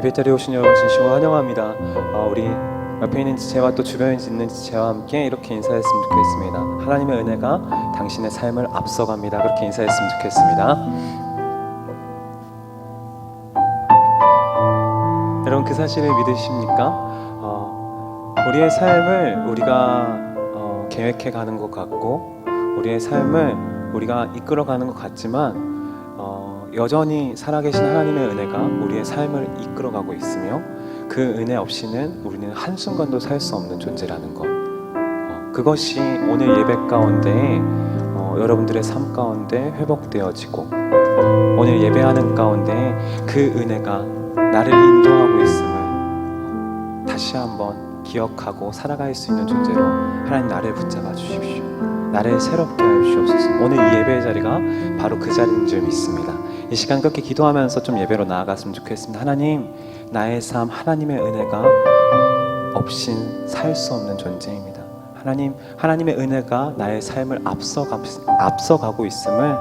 예배자리에 오신 여러분 진심으로 환영합니다. 우리 옆에 있는 지체와 또 주변에 있는 지체와 함께 이렇게 인사했으면 좋겠습니다. 하나님의 은혜가 당신의 삶을 앞서갑니다. 그렇게 인사했으면 좋겠습니다. 여러분, 그 사실을 믿으십니까? 우리의 삶을 우리가 계획해 가는 것 같고, 우리의 삶을 우리가 이끌어가는 것 같지만 여전히 살아계신 하나님의 은혜가 우리의 삶을 이끌어가고 있으며, 그 은혜 없이는 우리는 한순간도 살 수 없는 존재라는 것, 그것이 오늘 예배 가운데 여러분들의 삶 가운데 회복되어지고, 오늘 예배하는 가운데 그 은혜가 나를 인도하고 있음을 다시 한번 기억하고 살아갈 수 있는 존재로 하나님 나를 붙잡아 주십시오. 나를 새롭게 하여 주옵소서. 오늘 이 예배의 자리가 바로 그 자리인 줄 믿습니다. 이 시간 그렇게 기도하면서 좀 예배로 나아갔으면 좋겠습니다. 하나님, 나의 삶 하나님의 은혜가 없인 살 수 없는 존재입니다. 하나님의 은혜가 나의 삶을 앞서가고 있음을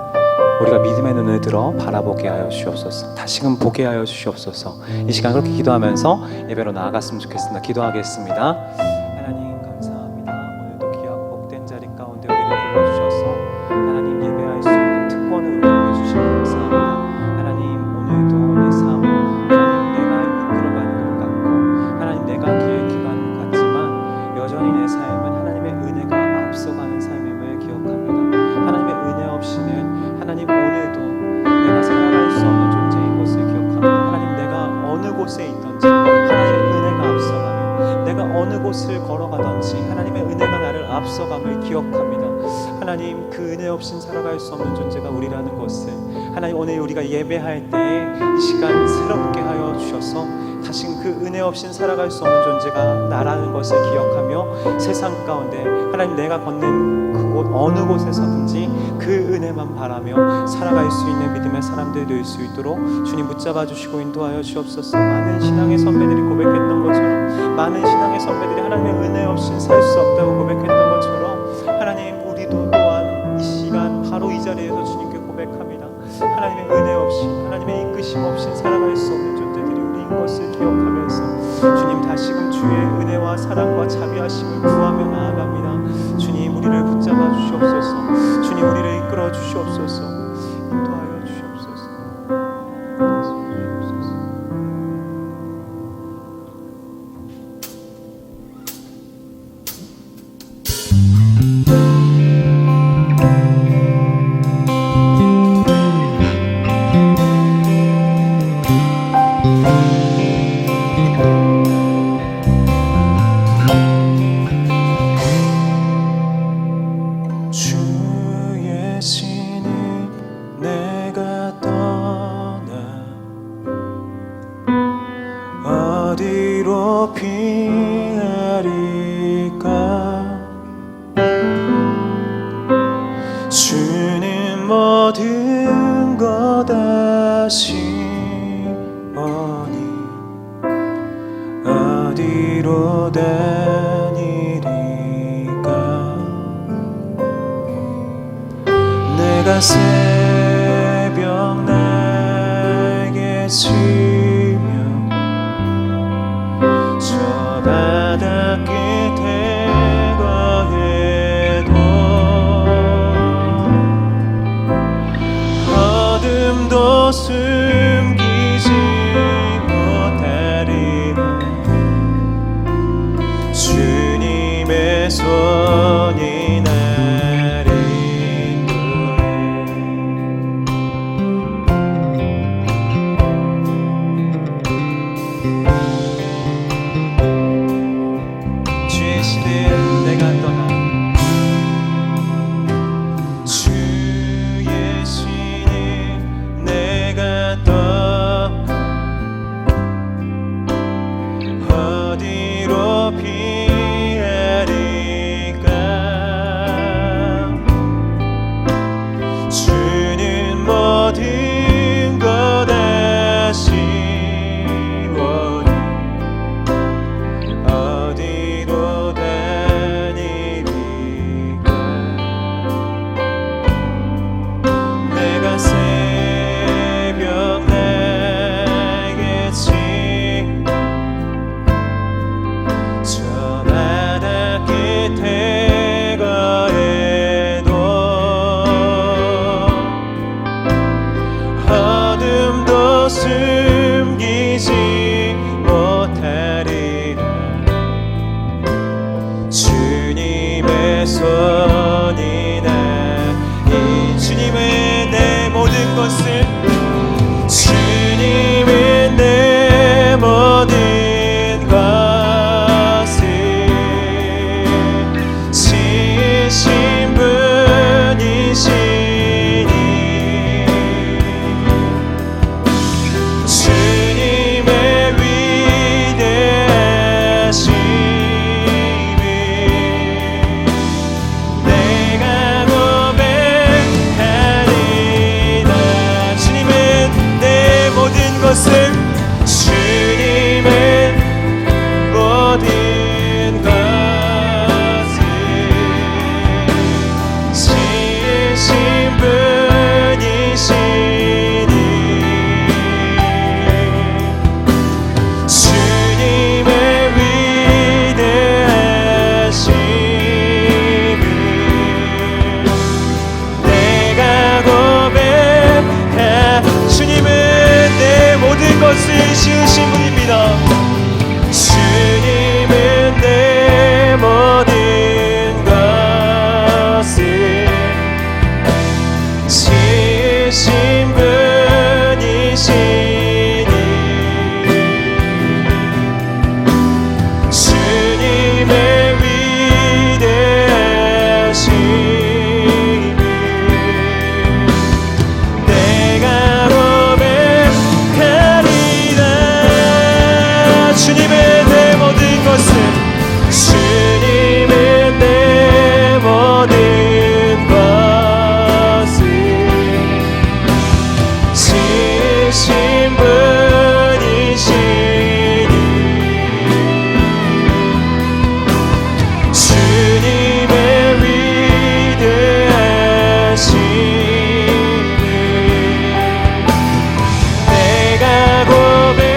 우리가 믿음의 눈을 들어 바라보게 하여 주옵소서. 다시금 보게 하여 주옵소서. 이 시간 그렇게 기도하면서 예배로 나아갔으면 좋겠습니다. 기도하겠습니다. 하나님 감사합니다. 오늘도 귀하고 복된 자리 가운데 우리를 불러주셔서 하나님 예배할 수 있는 특권을 우리에게 주시고 감사합니다. 하나님, 오늘도 내 삶 하나님 내가 이끌어가는 것 같고, 하나님 내가 계획해가는 것 같지만 여전히 내 삶은 하나님의 은혜가 앞서가는 삶임을 기억합니다. 하나님의 은혜 없이는 하나님 오늘도 내가 살아갈 수 없는 존재인 것을 기억합니다. 하나님, 내가 어느 곳에 있든지 하나님의 은혜가 앞서가며, 내가 어느 곳을 걸어가든지 하나님의 은혜가 나를 앞서감을 기억합니다. 하나님, 그 은혜 없이는 살아갈 수 없는 존재가 우리라는 것을 하나님 오늘 우리가 예배할 때에 이 시간 새롭게 하여 주셔서 다시 그 은혜 없이는 살아갈 수 없는 존재가 나라는 것을 기억하며 세상 가운데 하나님 내가 걷는 그곳 어느 곳에서든지 그 은혜만 바라며 살아갈 수 있는 믿음의 사람들 될 수 있도록 주님 붙잡아 주시고 인도하여 주옵소서. 많은 신앙의 선배들이 고백했던 것처럼, 많은 신앙의 선배들이 하나님의 은혜 없이는 살 수 없다고 고백했던 것처럼, 하나님 우리도 또한 이 시간 바로 이 자리에서 주님께 고백합니다. 하나님의 은혜 없이, 하나님의 이끄심 없이 살아갈 수 없는 존재들이 우리인 것을 기억하면서 주님 다시금 주의 은혜와 사랑과 자비하심을 구하며 나아갑니다. 주님 우리를 붙잡아 주시옵소서. 주님 우리를 이끌어 주시옵소서. 인도하여 주시옵소서. 주의 신이 내가 떠나 어디로 피하리까? 주는 모든 것 아시오니 어디로 다니리까? 내가 새벽 날개 치며 저 바다 끝에 거해도 어둠도 숨기지 못하리라. 주님의 손이 나를 이끌어 것은 주님의 모든 것을 지으신 분이시니 주님의 위대하심을 내가 고백하 주님은 내 모든 것을 지으신 분입니다. 주님은 내 모든 것을 지으신 분이시니 주님의 위대하심을 내가 고백하리라. 주님의 내 모든 것은 주님의 내 모든 것을 지으신 분이시니 주님의 위대하심을 내가 고백하리라.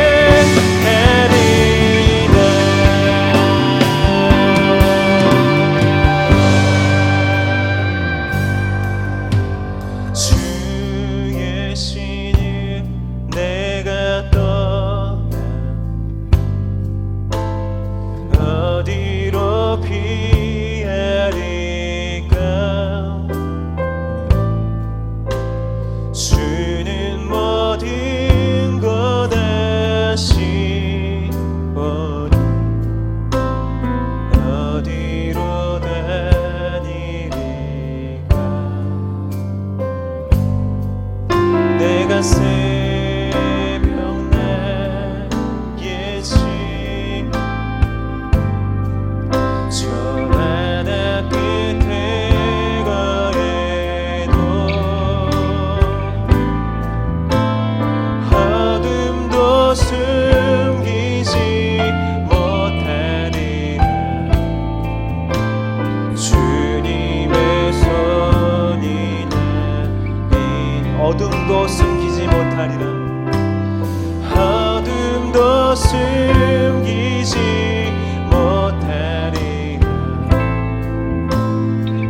주의 신을 내가 떠나 어디로 피하리까. 주는 모든 것 아시오니 어디로 다니리까. 내가 새벽날 예지 저 바다 끝에 거해도 어둠도 숨기지 못하리라. 주님의 손이 나인 어둠도 숨기지 못하리라. 어둠도 숨기지 못하리라.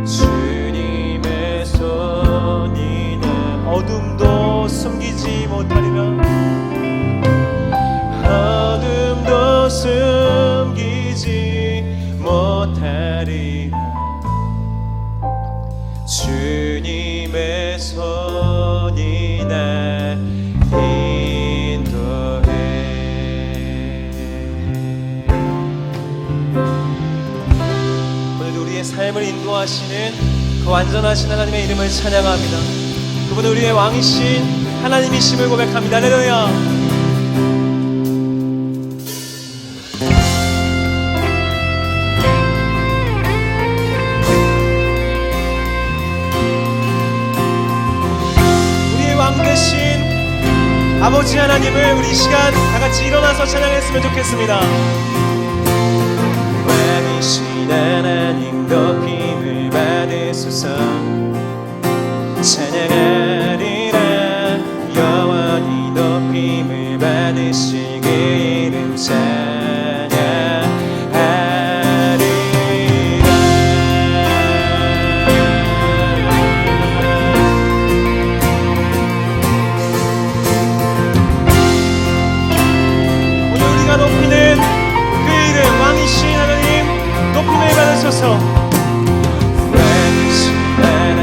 주님의 손이 나 어둠도 숨기지 못하리라. 어둠도 숨기지 못하리라. 주님의 손이 날 인도해. 오늘도 우리의 삶을 인도하시는 그 완전하신 하나님의 이름을 찬양합니다. 그분은 우리의 왕이신 하나님이심을 고백합니다. 할렐루야. 아버지 하나님을 우리 이 시간 다같이 일어나서 찬양했으면 좋겠습니다. 왕이신 하나님 높임을 받으소서. 찬양하리라 영원히 높임을 받으신 그 이름 찬양하리라. 높이는 그 이름 왕이신 하나님 높임을 받으소서. 왕이신 하나님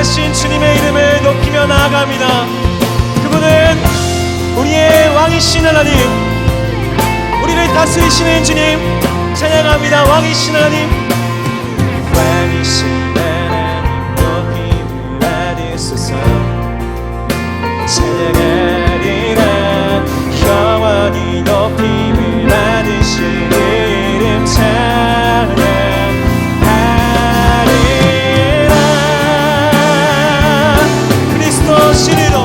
거룩하신 주님의 이름을 높이며 나아갑니다. 그분은 우리의 왕이신 하나님, 우리를 다스리시는 주님 찬양합니다. 왕이신 하나님, 왕이신 하나님 높임을 받으소서. 찬양하리라 영원히 높임을 받으신 이름 찬양하리라. 그리스도 진리로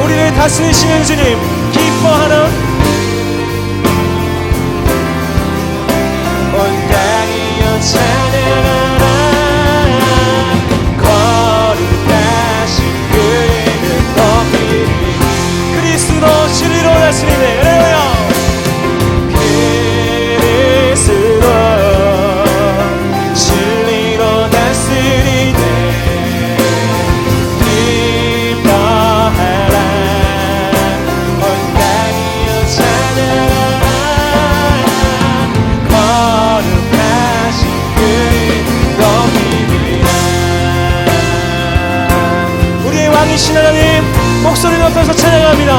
우리를 다스리시는 주님 기뻐하는 온 땅이여 찬양하라. 거룩하신 그 이름 높이리. 그리스도 진리로 다스리네. 할렐루야. 그리스도 진리로 다스리네. 왕이신 하나님 목소리 높여서 찬양합니다.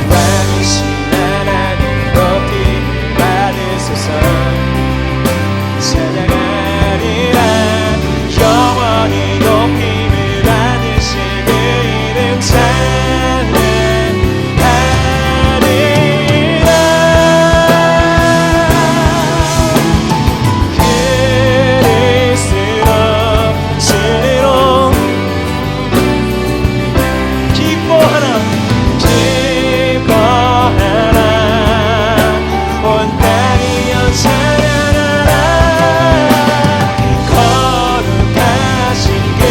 왕이신 하나님 높임을 받으소서. 찬양하리라 영원히 높임을 받으신 그 이름 찬양하리라. 그리스도 진리로 기뻐하라 온 땅이여 찬양하라. 거룩하신 그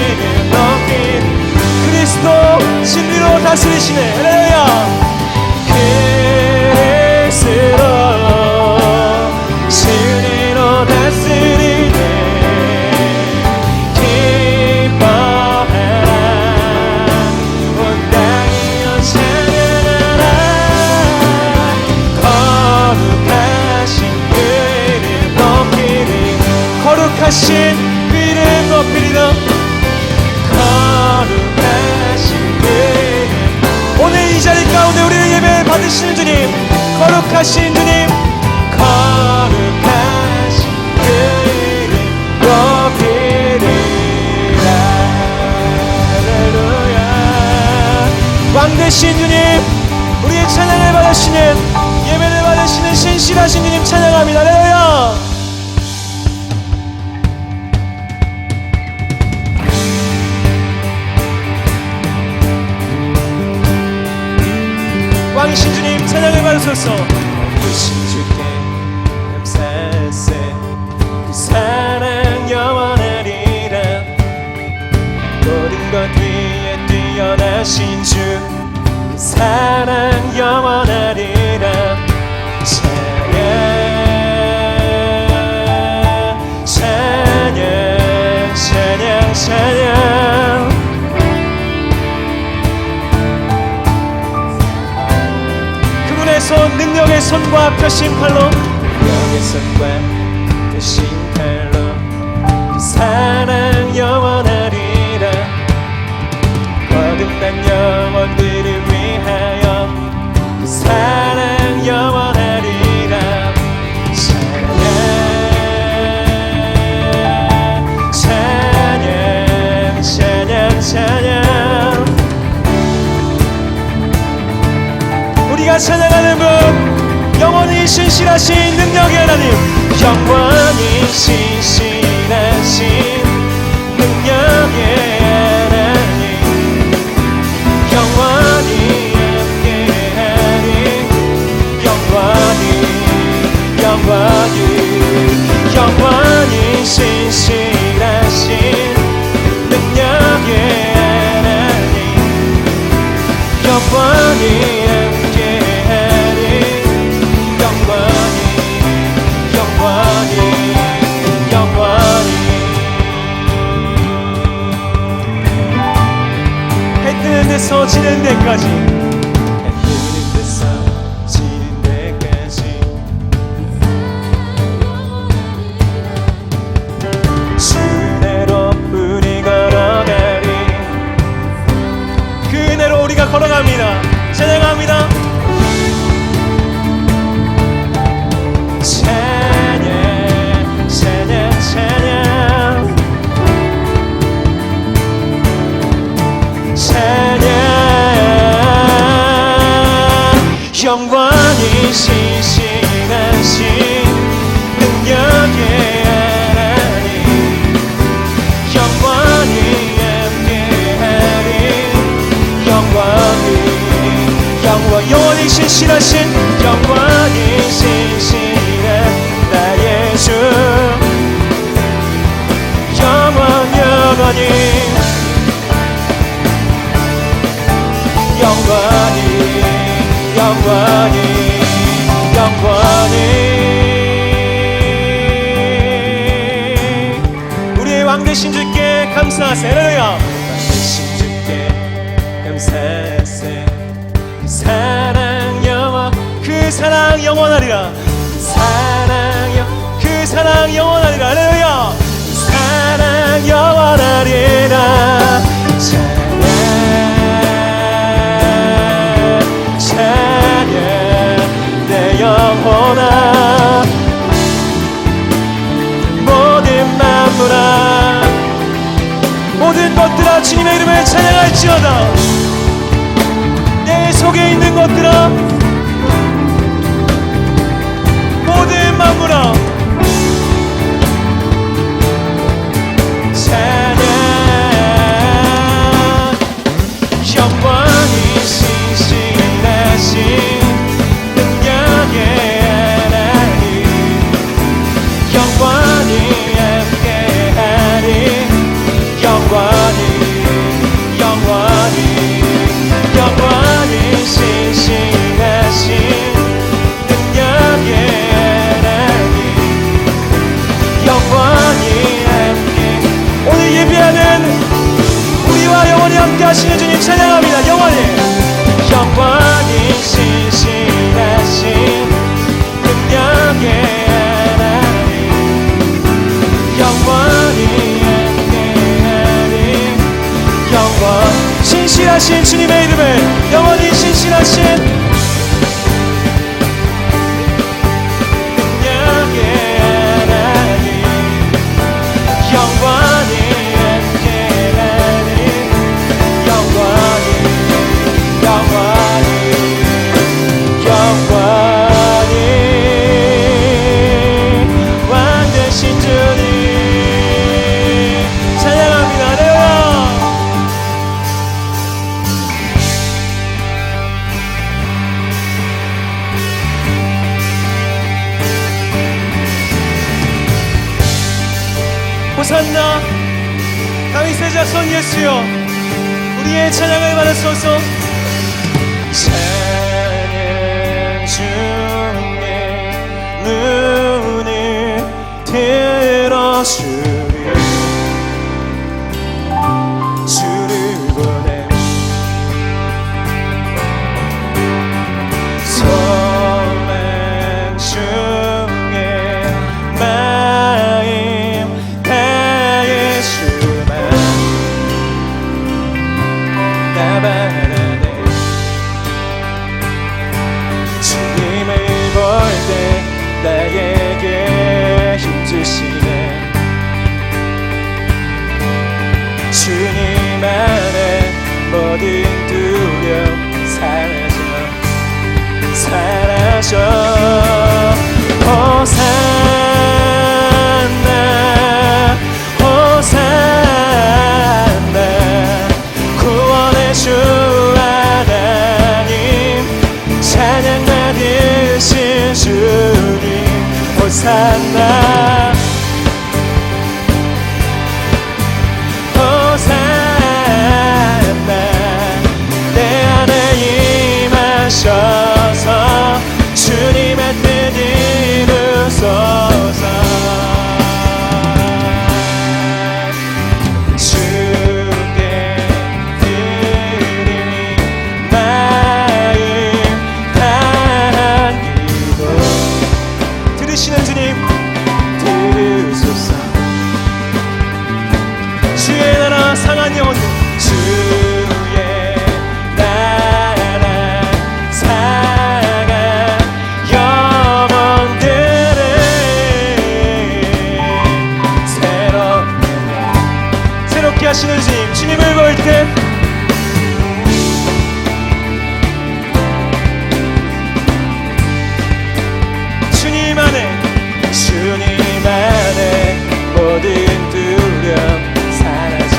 이름 높이리. 그리스도 진리로 다스리시네. 할렐루야. 그리스도 진리로 다스리네. 기뻐하라 온 땅이여 찬양하라. 거룩하신 그 이름 높이리. 거룩하신 그 이름 높이리라. 거룩하신 그 이름. 오늘 이 자리 가운데 우리의 예배 받으시는 주님, 거룩하신 주님, 거룩하신 그 이름 높이리라. 할렐루야. 왕 되신 주님, 우리의 찬양을 받으시는, 예배를 받으시는 신실하신 주님 찬양합니다. 할렐루야. 왕이신 주님 찬양을 받으소서. 크신 주께 감사세. 그 사랑 영원하리라. 모든 것 위에 뛰어나신 주, 그 사랑 영원하리라. 찬양 찬양 찬양 찬양. 그분의 손, 능력의 손과 펴신 팔로, 능력의 손과 펴신 팔로 그 사랑 영원하리라. 거듭난 영혼들을 위하여 그 사랑 영원하리라. 찬양 찬양 찬양 찬양. 우리가 찬양하는 분, 영원히 신실하신 능력의 하나님, 영원히 신실하신 능력의 하나님, 영원히 함께하리. 영원히 영원히 영원히 신실하신 능력의 하나님, 영원히 데서 지는 데까지, 해 뜨는 데서 지는 데까지 영원히 영원히 영원히 우리의 왕 되신 주께 감사하세. 할렐루야. 왕 되신 주께 감사하세. 사랑 영원 그 사랑 영원하리라. 그 사랑 영원하리라. 할렐루야. 사랑 영원하리라. 찬양 내 영혼아 모든 만물아 모든 것들아 주님의 이름을 찬양할지어다. 내 속에 있는 것들아 모든 만물아 찬양 영원히 신실하신 능력의 하나님 영원히 함께하리. 영원히 영원히 영원히 신실하신 능력의 하나님 영원히 함께. 오늘 예배하는 우리와 영원히 함께 하시는 주님 찬양합니다. 영원히 신실하신 능력의 하나님 영원히 함께하리. 영원 신실하신 주님의 이름을 영원히 신실하신 능력의 하나님 영원히 함께하리. 영원히 영원히 영원히 왕 되신 주님 찬양합니다. 할렐루야. 호산나 다윗의 자손 예수여 우리의 찬양을 받으소서. 찬양 중에 눈을 들어주리 주를 보내 소망 중에 마음 다해 주만 나바라네. 주님을 볼 때 나에게 힘주시네. 주님 안에 모든 두려움 사라져 호산나 호산나 구원의 주 하나님 찬양 받으신 주님 호산나 호산나 내 안에 임하셔서 주님의 뜻 이루소서. 주께 드리니 마음 다한 기도 들으시는 주님 들으소서. 주의 나라 상한 영혼들 주의 나라 상한 영혼들을 새롭게 하시는 주님 주님을 볼 때 주님 안에 모든 두려움 사라져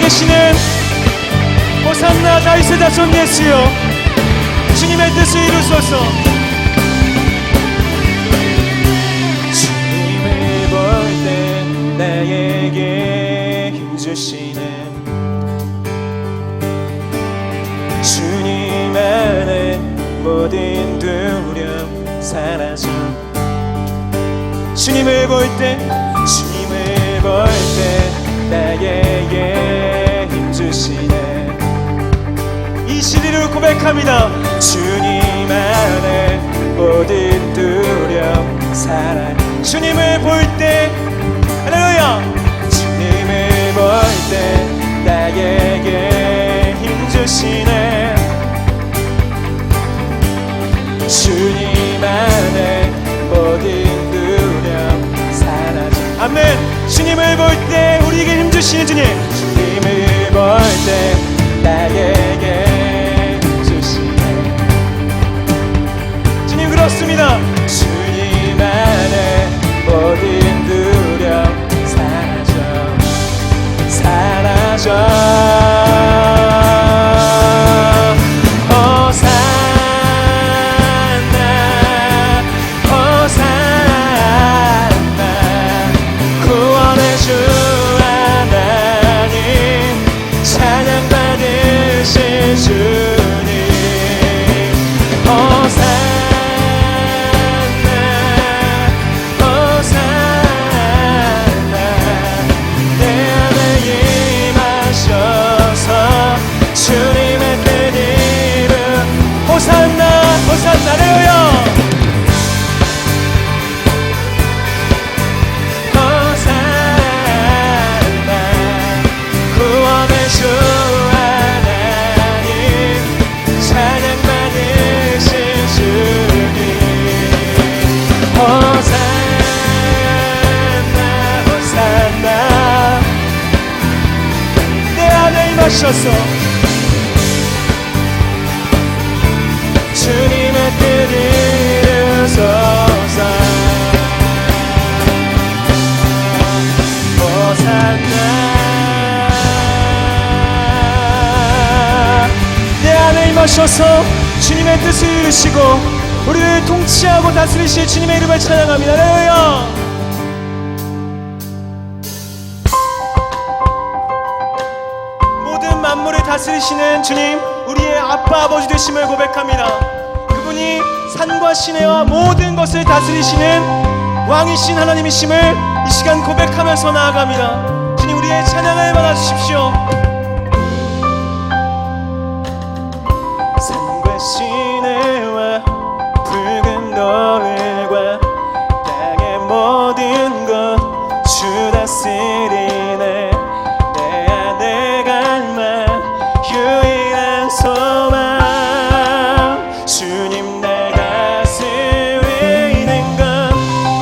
되시는 호산나 다윗의 자손 예수여, 주님의 뜻을 이루소서. 주님을 볼 때 나에게 힘주시는 주님 안에 모든 두려움 사라져. 주님을 볼 때 나에게 힘주시네. 이 시리를 고백합니다. 주님 안에 모든 두려움 사랑. 주님을 볼 때, 할렐루야, 주님을 볼 때 나에게 힘주시네. 주님 안에 모든 두려움 사라져. 아멘. 주님을 볼 때 우리에게 힘주시는 주님, 주님을 볼 때 나에게 힘주시네. 주님 그렇습니다. 주님 안에 모든 두려움 사라져. 하셔서 주님의 뜻 이루소서. 호산나. 내 안에 임하셔서 주님의 뜻을 이루시고 우리를 통치하고 다스리실 주님의 이름을 찬양합니다. 할렐루야. 만물을 다스리시는 주님, 우리의 아빠 아버지 되심을 고백합니다. 그분이 산과 시내와 모든 것을 다스리시는 왕이신 하나님이심을 이 시간 고백하면서 나아갑니다. 주님, 우리의 찬양을 받아주십시오. 산과 시내와 붉은 너울과 땅의 모든 것 주 다스리네. 주님 날 다스리는 것,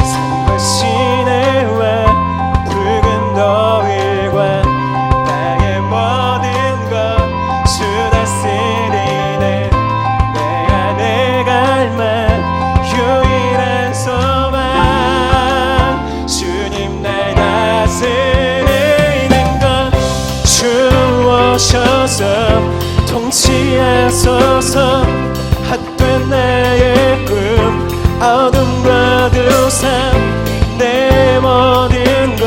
산과 시내와 붉은 너울과 땅의 모든 것 주 다스리네. 내 안에 갈망 유일한 소망. 주님 날 다스리는 것 주오셔서 통치하소서. 헛된 나의 꿈 어둠과 두 삶 내 모든 것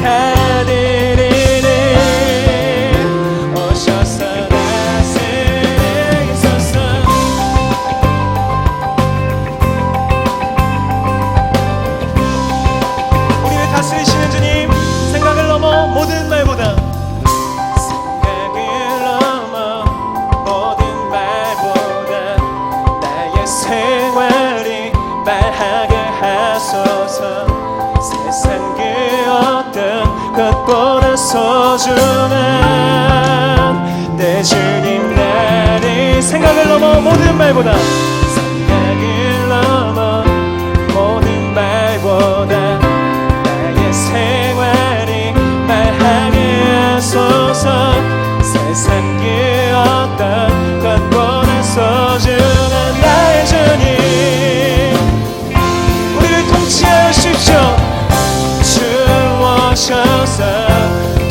다 드리네. 오셔서 다스리소서. 우리를 다스리시는 주님, 생각을 넘어 모든 말보다 생활이 말하게 하소서. 세상 그 어떤 것보다 소중한 내 주님 나를 생각을 넘어 모든 말보다, 생각을 넘어 모든 말보다 나의 생활이 말하게 하소서. 세상 그 어떤 것보다 소중한 나의 주님, 우리를 통치하십시오. 주 오셔서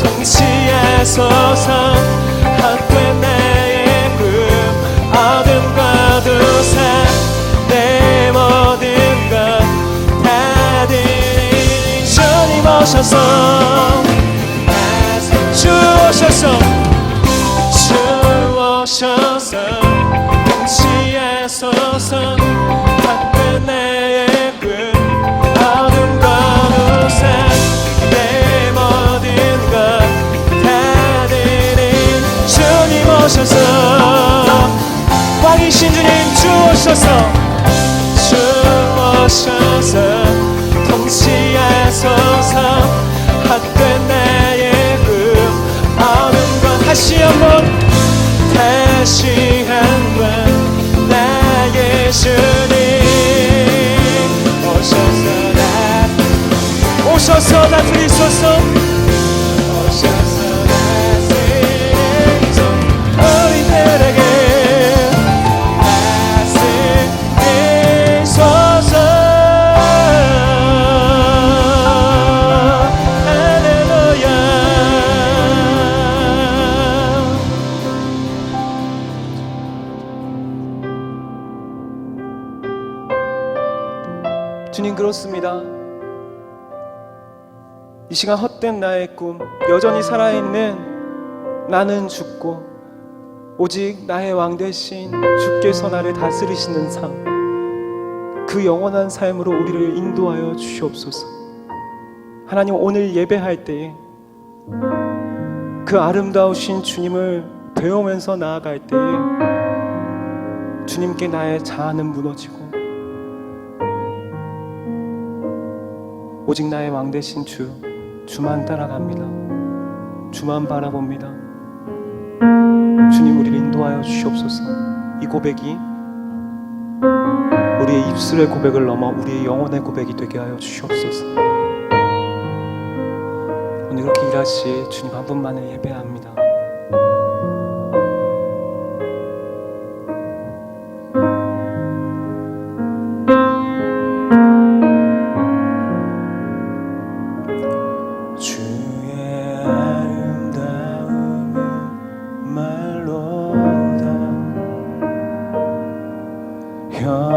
통치하소서. 오셔서 주 오셔서 주 오셔서 통치하소서 핫된 나의 꿈 어둠 거룩사 내 모든 것 다 드린 주님 오셔서 왕이신 주님 주 오셔서 주 오셔서 통치하소서 헛된 나의 꿈 어는 것 다시 한번 나의 주님 오셔서 다스리소서 오셔서 다스리소서 우리들에게 다스리소서 할렐루야. 주님 그렇습니다. 이 시간 헛된 나의 꿈 여전히 살아있는 나는 죽고 오직 나의 왕 대신 주께서 나를 다스리시는 삶, 그 영원한 삶으로 우리를 인도하여 주시옵소서. 하나님 오늘 예배할 때에 그 아름다우신 주님을 배우면서 나아갈 때에 주님께 나의 자아는 무너지고 오직 나의 왕 대신 주만 따라갑니다. 주만 바라봅니다. 주님 우리를 인도하여 주시옵소서. 이 고백이 우리의 입술의 고백을 넘어 우리의 영혼의 고백이 되게 하여 주시옵소서. 오늘 그렇게 일하실 주님 한 분만을 예배합니다.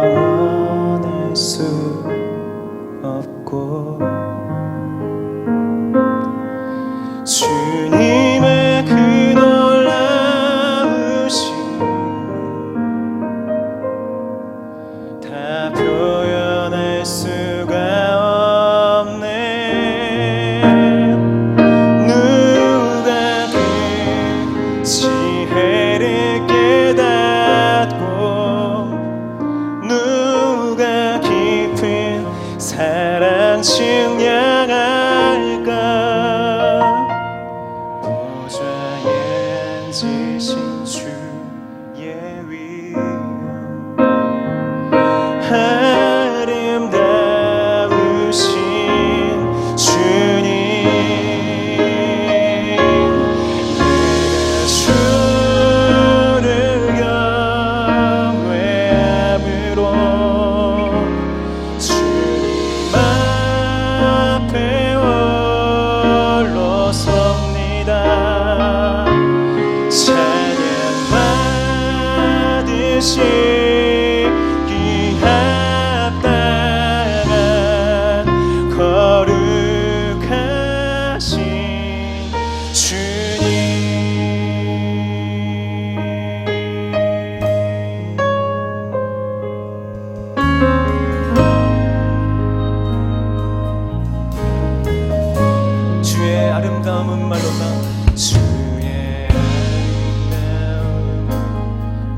영원할 수 없고 주님의 그 놀라우심 다 표현할 수가 없네. 누가 그 지혜를 깨닫고 누가 깊은 사랑 증량할까. 보좌에 앉으신 주의 위엄 아름다우신 주님 내가 주를 경외함으로 주님 앞에 홀로 섭니다. 찬양 받으시기 합당한 거룩하신 주님. 주의 아름다움은 말로다. 주의 아름다움은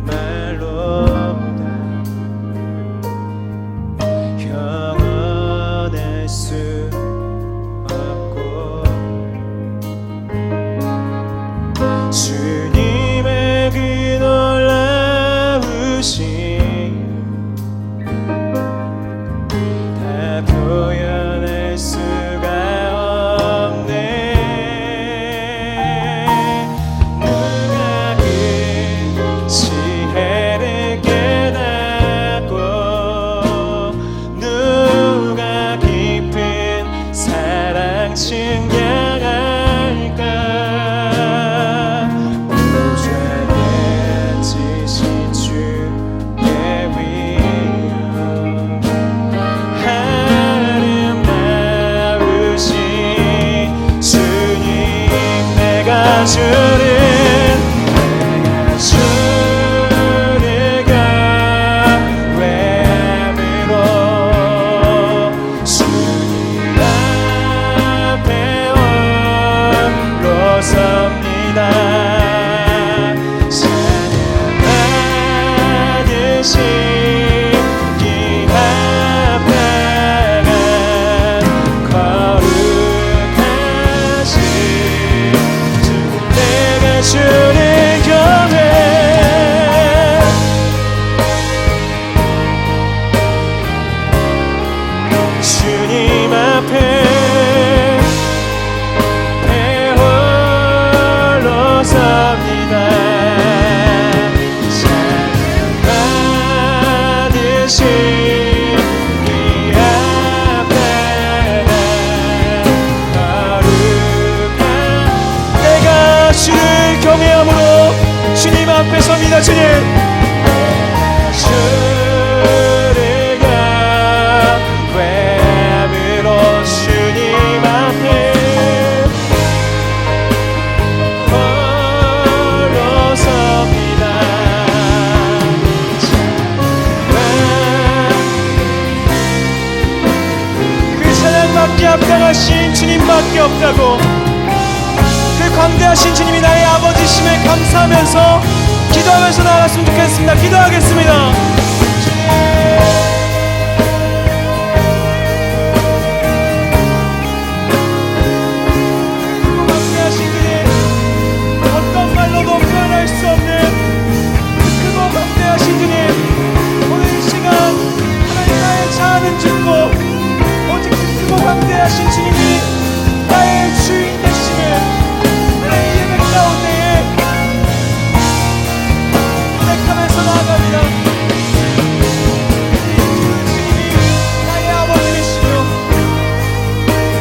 말로다. 영원할 수 없고 주님의 그 놀라우심 다 표현할 수가 없네. 합당하신 주님밖에 없다고, 그 광대하신 주님이 나의 아버지심을 감사하면서 기도하면서 나아갔으면 좋겠습니다. 기도하겠습니다. 그 광대하신 주님, 어떤 말로도 표현할 수 없는 크고 광대하신 주님, 오늘 이 시간 하나님 나의 자아는 죽고 광대하신 주님이 나의 주인 되심을 하나님 예배 가운데에 고백하면서 나아갑니다. 그 주님이 나의 아버지 되시며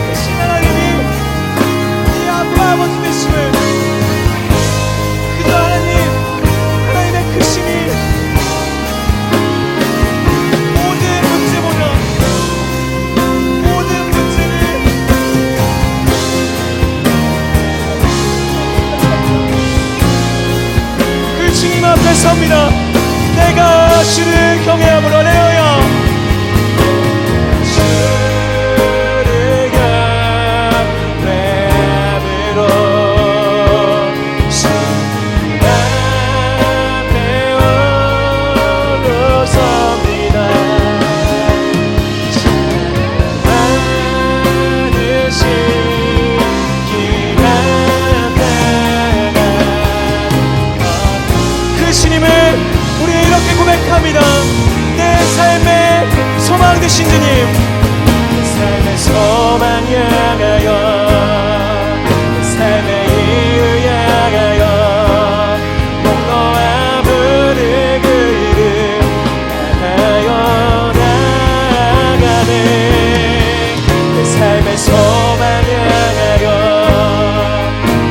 대신 하나님이 이 아빠 아버지 되심을, 그저 하나님의 크심이 모든 문제보다 주님 앞에 섭니다. 내가 주를 경외함으로 할렐루야. 주를 경외함으로 주님 앞에 홀로 섭니다. 우리 이렇게 고백합니다. 내 삶의 소망 되신 주님, 내 삶의 소망 향하여, 내 삶의 이유 향하여, 목놓아 부를 그 이름 향하여 나가네. 내 삶의 소망 향하여,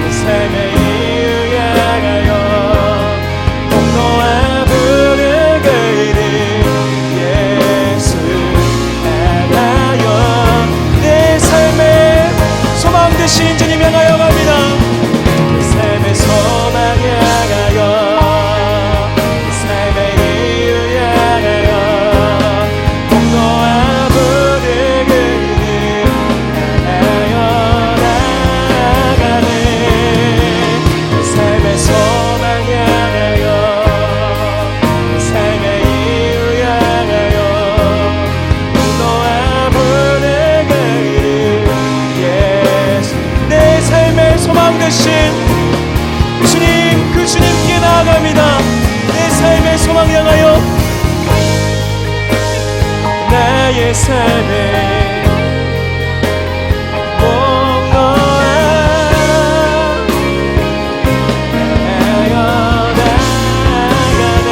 내 삶의 이유 향하여 되신 주님 향하여 갑니다. 내 삶의 소망 향하여, 내 삶의 이유 향하여, 목놓아 부를 그 이름 향하여 나가네. 내 삶의 소망 향하여, 내 삶의 이유 향하여, 목놓아 부를 그 이름 내 삶의 소망 되신 주님, 그 주님께 나아갑니다. 내 삶의 소망 향하여, 나의 삶의 목놓아 향하여 나가네.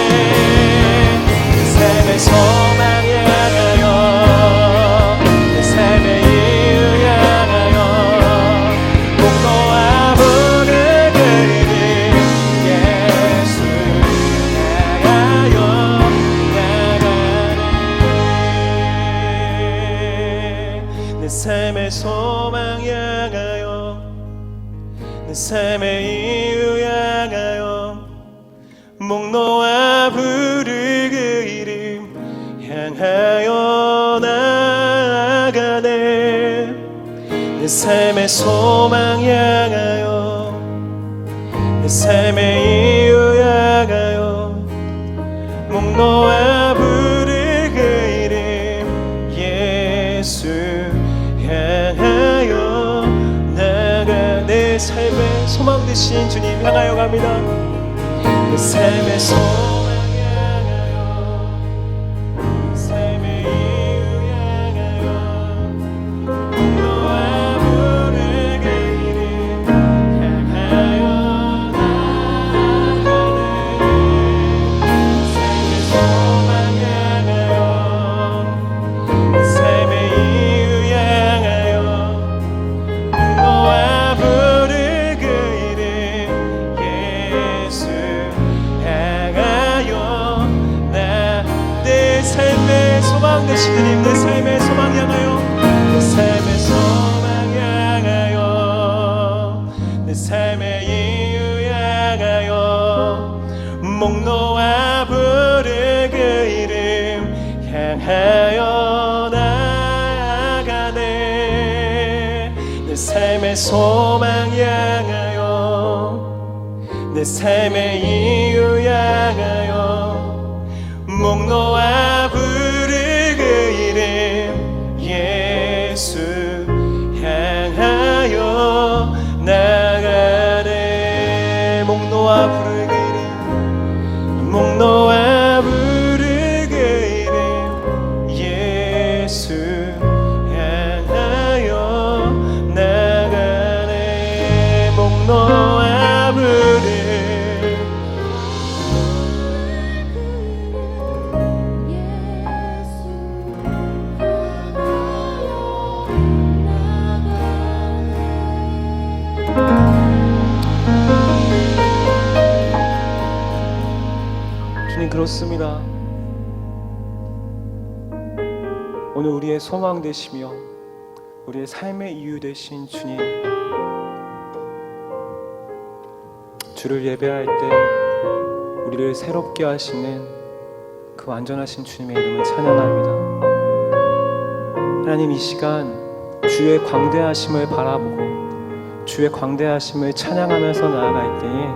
내 삶의 소망 향하여, 내 삶의 이유 향하여, 목놓아 부를 그 이름 예수 향하여 나가네. 내 삶의 소망 향하여, 내 삶의 이유 향하여 목 놓아 부를 그 이름 향하여 나아가네. 내 삶의 소망 향하여 내 삶의 이유 향하여 목 놓아 부를 그 이름 예수 향하여 나가. 내 삶의 소망 되신 주님 향하여 갑니다. 내 삶의 소망 향하여 내 삶의 이유 향하여 목 놓아 부를 그 이름 향하여 나아가네. 내 삶의 소망 향하여 내 삶의 이유 향하여 목 놓아 부를 그 이름 예수 향하여 나. 내 삶의 소망 되신 주님, 내 삶의 소망 향하여 내 삶의 소망 향하여 내 삶의 이유 향하여 목 놓아 부를 그 이름 향하여 나아가네. 내 삶의 소망 향하여 내 삶의 이유 향하여 목 놓아 부를 그 이름 예수 향하여 나가네. 목 놓아 부를 그 이름 목 놓아 부를 그 이름 예수 향하여 나가네. 목 놓아 부를 주님, 그렇습니다. 오늘 우리의 소망 되시며 우리의 삶의 이유 되신 주님, 주를 예배할 때 우리를 새롭게 하시는 그 완전하신 주님의 이름을 찬양합니다. 하나님, 이 시간 주의 광대하심을 바라보고 주의 광대하심을 찬양하면서 나아갈 때에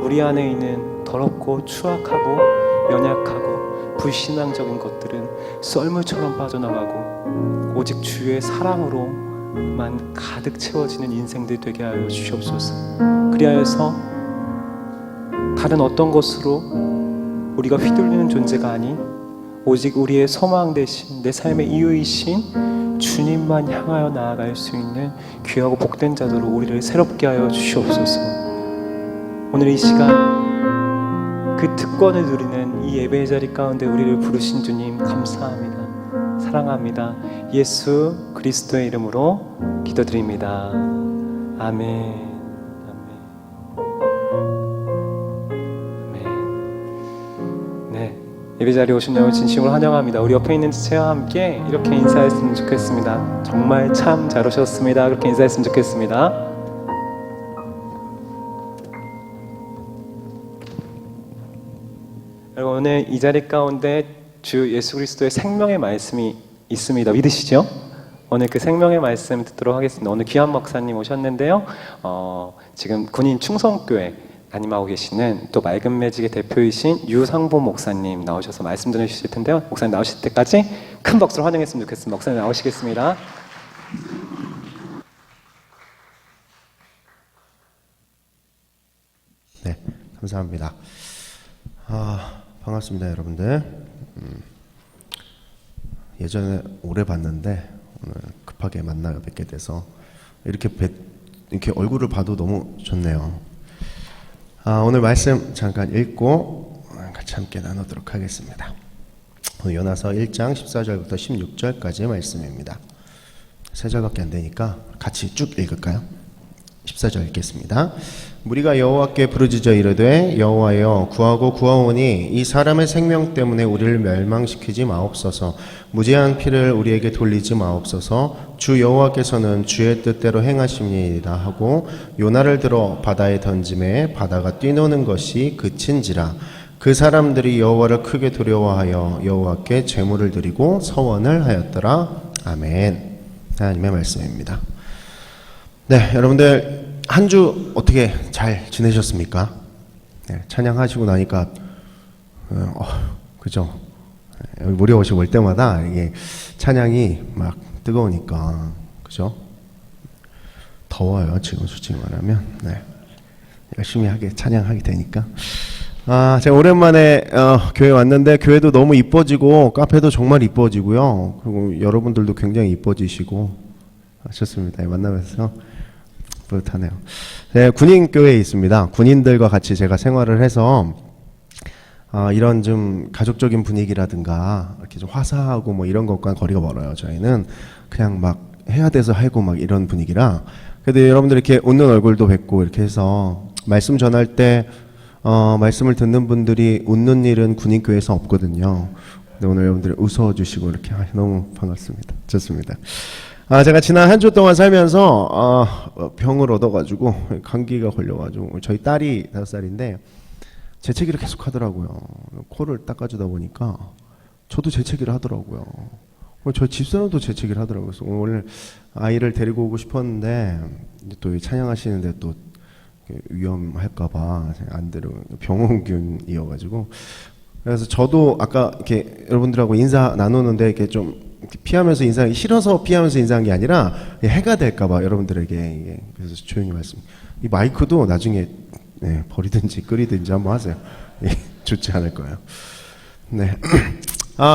우리 안에 있는 더럽고 추악하고 연약하고 불신앙적인 것들은 썰물처럼 빠져나가고 오직 주의 사랑으로만 가득 채워지는 인생들 되게 하여 주시옵소서. 그리하여서 다른 어떤 것으로 우리가 휘둘리는 존재가 아닌 오직 우리의 소망 되신 내 삶의 이유이신 주님만 향하여 나아갈 수 있는 귀하고 복된 자들로 우리를 새롭게 하여 주시옵소서. 오늘 이 시간 그 특권을 누리는 이 예배의 자리 가운데 우리를 부르신 주님 감사합니다. 사랑합니다. 예수 그리스도의 이름으로 기도드립니다. 아멘. 예배 자리에 오신 여러분 진심으로 환영합니다. 우리 옆에 있는 지체와 함께 이렇게 인사했으면 좋겠습니다. 정말 참 잘 오셨습니다. 그렇게 인사했으면 좋겠습니다. 여러분, 오늘 이 자리 가운데 주 예수 그리스도의 생명의 말씀이 있습니다. 믿으시죠? 오늘 그 생명의 말씀 듣도록 하겠습니다. 오늘 귀한 목사님 오셨는데요. 지금 군인 충성교회 담임하고 계시는 또 맑은 매직의 대표이신 유상보 목사님 나오셔서 말씀 전해주실 텐데요. 목사님 나오실 때까지 큰 박수로 환영했으면 좋겠습니다. 목사님 나오시겠습니다. 네, 감사합니다. 반갑습니다, 여러분들. 예전에 오래 봤는데 오늘 급하게 만나 뵙게 돼서 이렇게 얼굴을 봐도 너무 좋네요. 오늘 말씀 잠깐 읽고 같이 함께 나누도록 하겠습니다. 오늘 요나서 1장 14절부터 16절까지의 말씀입니다. 3절밖에 안 되니까 같이 쭉 읽을까요? 14절 읽겠습니다. 무리가 여호와께 부르짖어 이르되 여호와여 구하고 구하오니 이 사람의 생명 때문에 우리를 멸망시키지 마옵소서. 무죄한 피를 우리에게 돌리지 마옵소서. 주 여호와께서는 주의 뜻대로 행하심이니이다 하고 요나를 들어 바다에 던짐에 바다가 뛰노는 것이 그친지라. 그 사람들이 여호와를 크게 두려워하여 여호와께 제물을 드리고 서원을 하였더라. 아멘. 하나님의 말씀입니다. 네, 여러분들 한 주 어떻게 잘 지내셨습니까? 네, 찬양하시고 나니까 그죠? 여기 무료오시 올 때마다 이게 찬양이 막 뜨거우니까 그죠? 더워요 지금 솔직히 말하면. 네, 열심히 하게 찬양하게 되니까. 제가 오랜만에 교회 왔는데 교회도 너무 이뻐지고 카페도 정말 이뻐지고요. 그리고 여러분들도 굉장히 이뻐지시고 하셨습니다. 만나면서 뿌듯하네요. 네, 군인교회에 있습니다. 군인들과 같이 제가 생활을 해서 이런 좀 가족적인 분위기라든가 이렇게 좀 화사하고 뭐 이런 것과 거리가 멀어요. 저희는 그냥 막 해야 돼서 하고 막 이런 분위기라. 그래도 여러분들 이렇게 웃는 얼굴도 뵙고 이렇게 해서 말씀 전할 때 말씀을 듣는 분들이 웃는 일은 군인교회에서 없거든요. 근데 오늘 여러분들이 웃어주시고 이렇게 너무 반갑습니다. 좋습니다. 제가 지난 한 주 동안 살면서 병을 얻어가지고 감기가 걸려가지고 저희 딸이 5살인데 재채기를 계속 하더라고요. 코를 닦아주다 보니까 저도 재채기를 하더라고요. 저희 집사람도 재채기를 하더라고요. 그래서 오늘 아이를 데리고 오고 싶었는데 또 찬양하시는데 또 위험할까봐 안 데려 병원균이어가지고 그래서 저도 아까 이렇게 여러분들하고 인사 나누는데 이렇게 좀 피하면서 인사하기 싫어서 피하면서 인사한 게 아니라 해가 될까봐 여러분들에게 그래서 조용히 말씀. 이 마이크도 나중에 버리든지 끄리든지 한번 하세요. 좋지 않을 거예요. 네.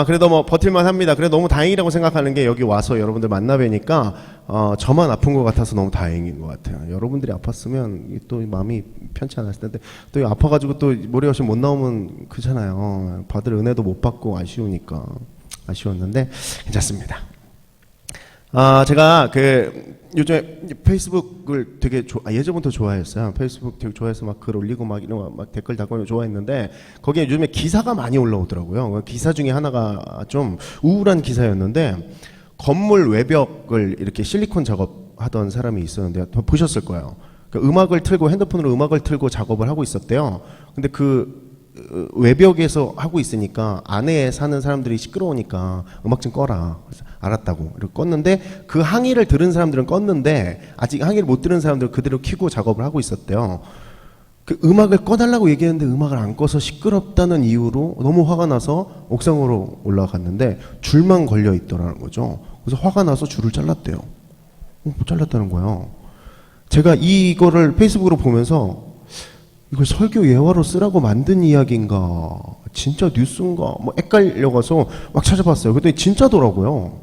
그래도 뭐 버틸만 합니다. 그래도 너무 다행이라고 생각하는 게 여기 와서 여러분들 만나 뵈니까 저만 아픈 것 같아서 너무 다행인 것 같아요. 여러분들이 아팠으면 또 마음이 편치 않았을 텐데 또 아파가지고 또 모레 없이 못 나오면 그잖아요. 받을 은혜도 못 받고 아쉬웠는데 괜찮습니다. 제가 요즘에 페이스북을 되게 예전부터 좋아했어요. 페이스북 되게 좋아해서 막 글 올리고 막 이런 거 막 댓글 달고 좋아했는데 거기에 요즘에 기사가 많이 올라오더라고요. 기사 중에 하나가 좀 우울한 기사였는데 건물 외벽을 이렇게 실리콘 작업하던 사람이 있었는데 보셨을 거예요. 음악을 틀고 핸드폰으로 음악을 틀고 작업을 하고 있었대요. 근데 그 외벽에서 하고 있으니까 안에 사는 사람들이 시끄러우니까 음악 좀 꺼라. 그래서 알았다고. 그리고 껐는데 그 항의를 들은 사람들은 껐는데 아직 항의를 못 들은 사람들은 그대로 켜고 작업을 하고 있었대요. 그 음악을 꺼달라고 얘기했는데 음악을 안 꺼서 시끄럽다는 이유로 너무 화가 나서 옥상으로 올라갔는데 줄만 걸려 있더라는 거죠. 그래서 화가 나서 줄을 잘랐대요. 잘랐다는 거예요. 제가 이거를 페이스북으로 보면서 이걸 설교 예화로 쓰라고 만든 이야기인가 진짜 뉴스인가 뭐 헷갈려가서 막 찾아봤어요. 그랬더니 진짜더라고요.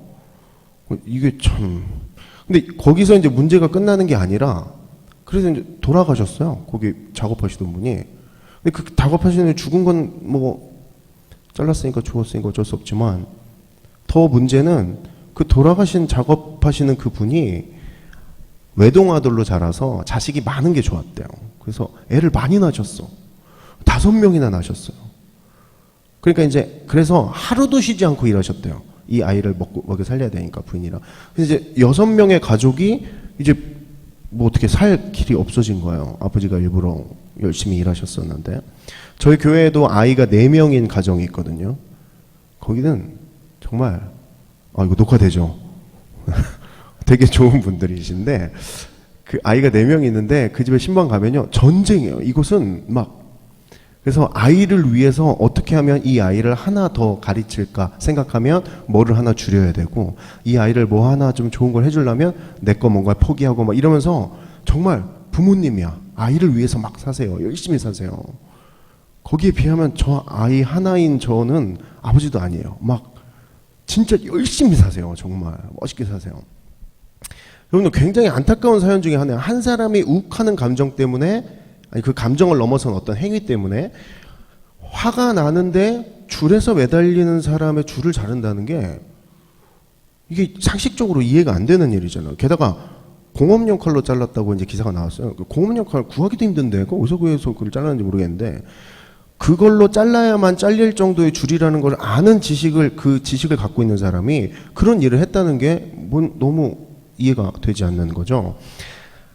이게 참 근데 거기서 이제 문제가 끝나는 게 아니라 그래서 이제 돌아가셨어요. 거기 작업하시던 분이. 근데 그 작업하시는 분이 죽은 건 뭐 잘랐으니까 죽었으니까 어쩔 수 없지만 더 문제는 그 돌아가신 작업하시는 그 분이 외동아들로 자라서 자식이 많은 게 좋았대요. 그래서 애를 많이 낳으셨어. 5명이나 낳으셨어요. 그러니까 이제 그래서 하루도 쉬지 않고 일하셨대요. 이 아이를 먹여 살려야 되니까 부인이랑. 그래서 이제 6명의 가족이 이제 뭐 어떻게 살 길이 없어진 거예요. 아버지가 일부러 열심히 일하셨었는데. 저희 교회에도 아이가 4명인 가정이 있거든요. 거기는 정말 이거 녹화되죠. 되게 좋은 분들이신데 그 아이가 4명이 있는데 그 집에 신방 가면요 전쟁이에요. 이곳은 막 그래서 아이를 위해서 어떻게 하면 이 아이를 하나 더 가르칠까 생각하면 뭐를 하나 줄여야 되고 이 아이를 뭐 하나 좀 좋은 걸 해주려면 내 거 뭔가 포기하고 막 이러면서 정말 부모님이야. 아이를 위해서 막 사세요. 열심히 사세요. 거기에 비하면 저 아이 하나인 저는 아버지도 아니에요. 막 진짜 열심히 사세요. 정말 멋있게 사세요. 여러분들 굉장히 안타까운 사연 중에 하나예요. 한 사람이 욱하는 감정 때문에 아니 그 감정을 넘어선 어떤 행위 때문에 화가 나는데 줄에서 매달리는 사람의 줄을 자른다는 게 이게 상식적으로 이해가 안 되는 일이잖아요. 게다가 공업용 칼로 잘랐다고 이제 기사가 나왔어요. 공업용 칼 구하기도 힘든데 그거 어디서 구해서 그걸 잘랐는지 모르겠는데 그걸로 잘라야만 잘릴 정도의 줄이라는 걸 아는 지식을 갖고 있는 사람이 그런 일을 했다는 게 너무 이해가 되지 않는 거죠.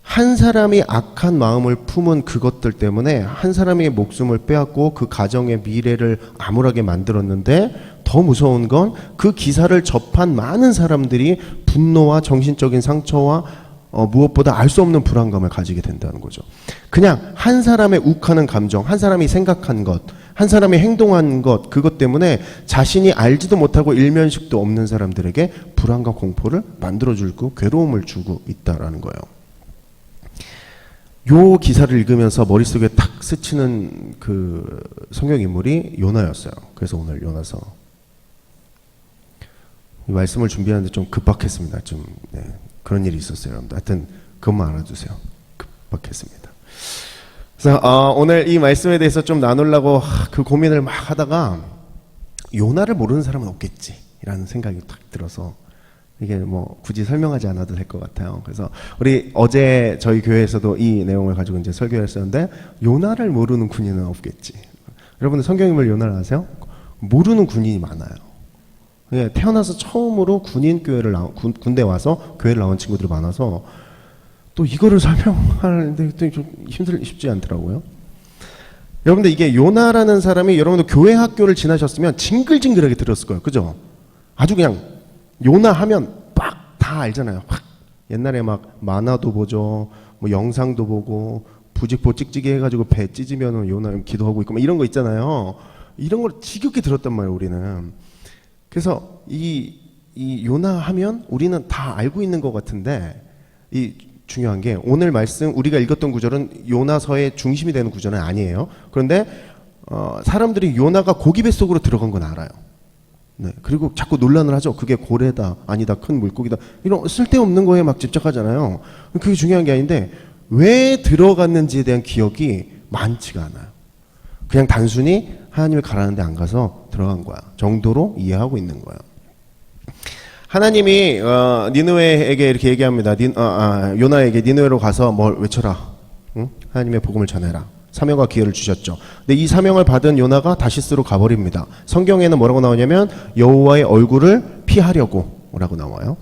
한 사람이 악한 마음을 품은 그것들 때문에 한 사람의 목숨을 빼앗고 그 가정의 미래를 암울하게 만들었는데, 더 무서운 건 그 기사를 접한 많은 사람들이 분노와 정신적인 상처와 무엇보다 알 수 없는 불안감을 가지게 된다는 거죠. 그냥 한 사람의 욱하는 감정, 한 사람이 생각한 것, 한 사람이 행동한 것, 그것 때문에 자신이 알지도 못하고 일면식도 없는 사람들에게 불안과 공포를 만들어주고 괴로움을 주고 있다라는 거예요. 요 기사를 읽으면서 머릿속에 탁 스치는 그 성경 인물이 요나였어요. 그래서 오늘 요나서 이 말씀을 준비하는데 좀 급박했습니다. 좀 그런 일이 있었어요. 여러분들. 하여튼 그것만 알아두세요. 급박했습니다. 그래서 오늘 이 말씀에 대해서 좀 나누려고 그 고민을 막 하다가 요나를 모르는 사람은 없겠지라는 생각이 딱 들어서 이게 뭐 굳이 설명하지 않아도 될 것 같아요. 그래서 우리 어제 저희 교회에서도 이 내용을 가지고 이제 설교를 했었는데, 요나를 모르는 군인은 없겠지. 여러분들 성경인물 요나를 아세요? 모르는 군인이 많아요. 태어나서 처음으로 군대 와서 교회를 나온 친구들이 많아서 또 이거를 설명하는데 좀 쉽지 않더라고요. 여러분들 이게 요나라는 사람이 여러분들 교회 학교를 지나셨으면 징글징글하게 들었을 거예요. 그죠? 아주 그냥 요나 하면 빡 다 알잖아요. 확. 옛날에 막 만화도 보죠. 뭐 영상도 보고 부직포 찍찍이 해가지고 배 찢으면 요나 기도하고 있고 막 이런 거 있잖아요. 이런 걸 지겹게 들었단 말이에요, 우리는. 그래서 이 요나 하면 우리는 다 알고 있는 것 같은데, 이 중요한 게 오늘 말씀 우리가 읽었던 구절은 요나서의 중심이 되는 구절은 아니에요. 그런데 사람들이 요나가 고기 뱃속으로 들어간 건 알아요. 네. 그리고 자꾸 논란을 하죠. 그게 고래다, 아니다, 큰 물고기다, 이런 쓸데없는 거에 막 집착하잖아요. 그게 중요한 게 아닌데 왜 들어갔는지에 대한 기억이 많지가 않아요. 그냥 단순히 하나님을 가라는데 안 가서 들어간 거야 정도로 이해하고 있는 거예요. 하나님이 니느웨에게 이렇게 얘기합니다. 요나에게 니느웨로 가서 뭘 외쳐라. 응? 하나님의 복음을 전해라. 사명과 기회를 주셨죠. 근데 이 사명을 받은 요나가 다시스로 가버립니다. 성경에는 뭐라고 나오냐면 여호와의 얼굴을 피하려고 라고 나와요.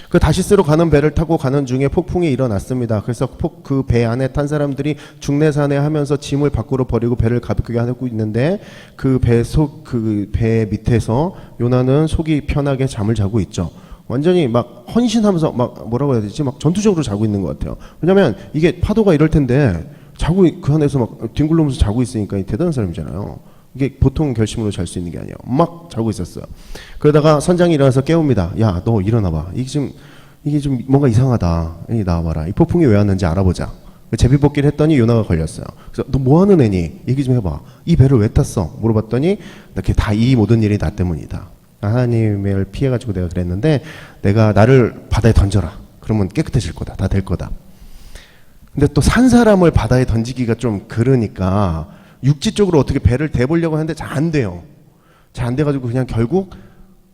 그 다시스로 가는 배를 타고 가는 중에 폭풍이 일어났습니다. 그래서 그 배 안에 탄 사람들이 중내산에 하면서 짐을 밖으로 버리고 배를 가볍게 하고 있는데, 그 배 밑에서 요나는 속이 편하게 잠을 자고 있죠. 완전히 막 헌신하면서 막 뭐라고 해야 되지? 막 전투적으로 자고 있는 것 같아요. 왜냐면 이게 파도가 이럴 텐데 자고 그 안에서 막 뒹굴면서 자고 있으니까 대단한 사람이잖아요. 이게 보통 결심으로 잘 수 있는 게 아니에요. 막 자고 있었어요. 그러다가 선장이 일어나서 깨웁니다. 야, 너 일어나봐. 이게 좀 뭔가 이상하다. 나와봐라. 이 폭풍이 왜 왔는지 알아보자. 제비뽑기를 했더니 요나가 걸렸어요. 그래서 너 뭐 하는 애니? 얘기 좀 해봐. 이 배를 왜 탔어? 물어봤더니 다 이 모든 일이 나 때문이다. 하나님을 피해가지고 내가 그랬는데, 내가 나를 바다에 던져라. 그러면 깨끗해질 거다. 다 될 거다. 근데 또 산 사람을 바다에 던지기가 좀 그러니까 육지 쪽으로 어떻게 배를 대보려고 하는데 잘 안 돼요. 잘 안 돼가지고 그냥 결국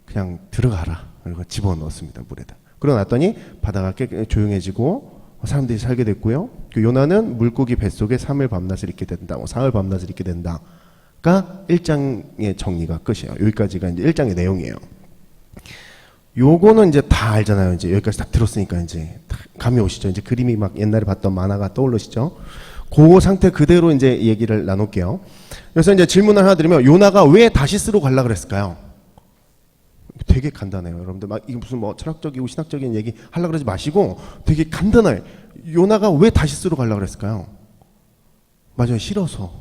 그냥 들어가라. 그리고 집어넣었습니다. 물에다. 그러고 났더니 바다가 조용해지고 사람들이 살게 됐고요. 그 요나는 물고기 뱃속에 3일 밤낮을 있게 된다. 사흘 밤낮을 있게 된다가 1장의 정리가 끝이에요. 여기까지가 이제 1장의 내용이에요. 요거는 이제 다 알잖아요. 이제 여기까지 다 들었으니까 이제 감이 오시죠. 이제 그림이 막 옛날에 봤던 만화가 떠오르시죠. 그 상태 그대로 이제 얘기를 나눌게요. 그래서 이제 질문을 하나 드리면, 요나가 왜 다시스로 가려고 그랬을까요? 되게 간단해요. 여러분들 막 이게 무슨 뭐 철학적이고 신학적인 얘기 하려고 그러지 마시고 되게 간단해요. 요나가 왜 다시스로 가려고 그랬을까요? 맞아요. 싫어서.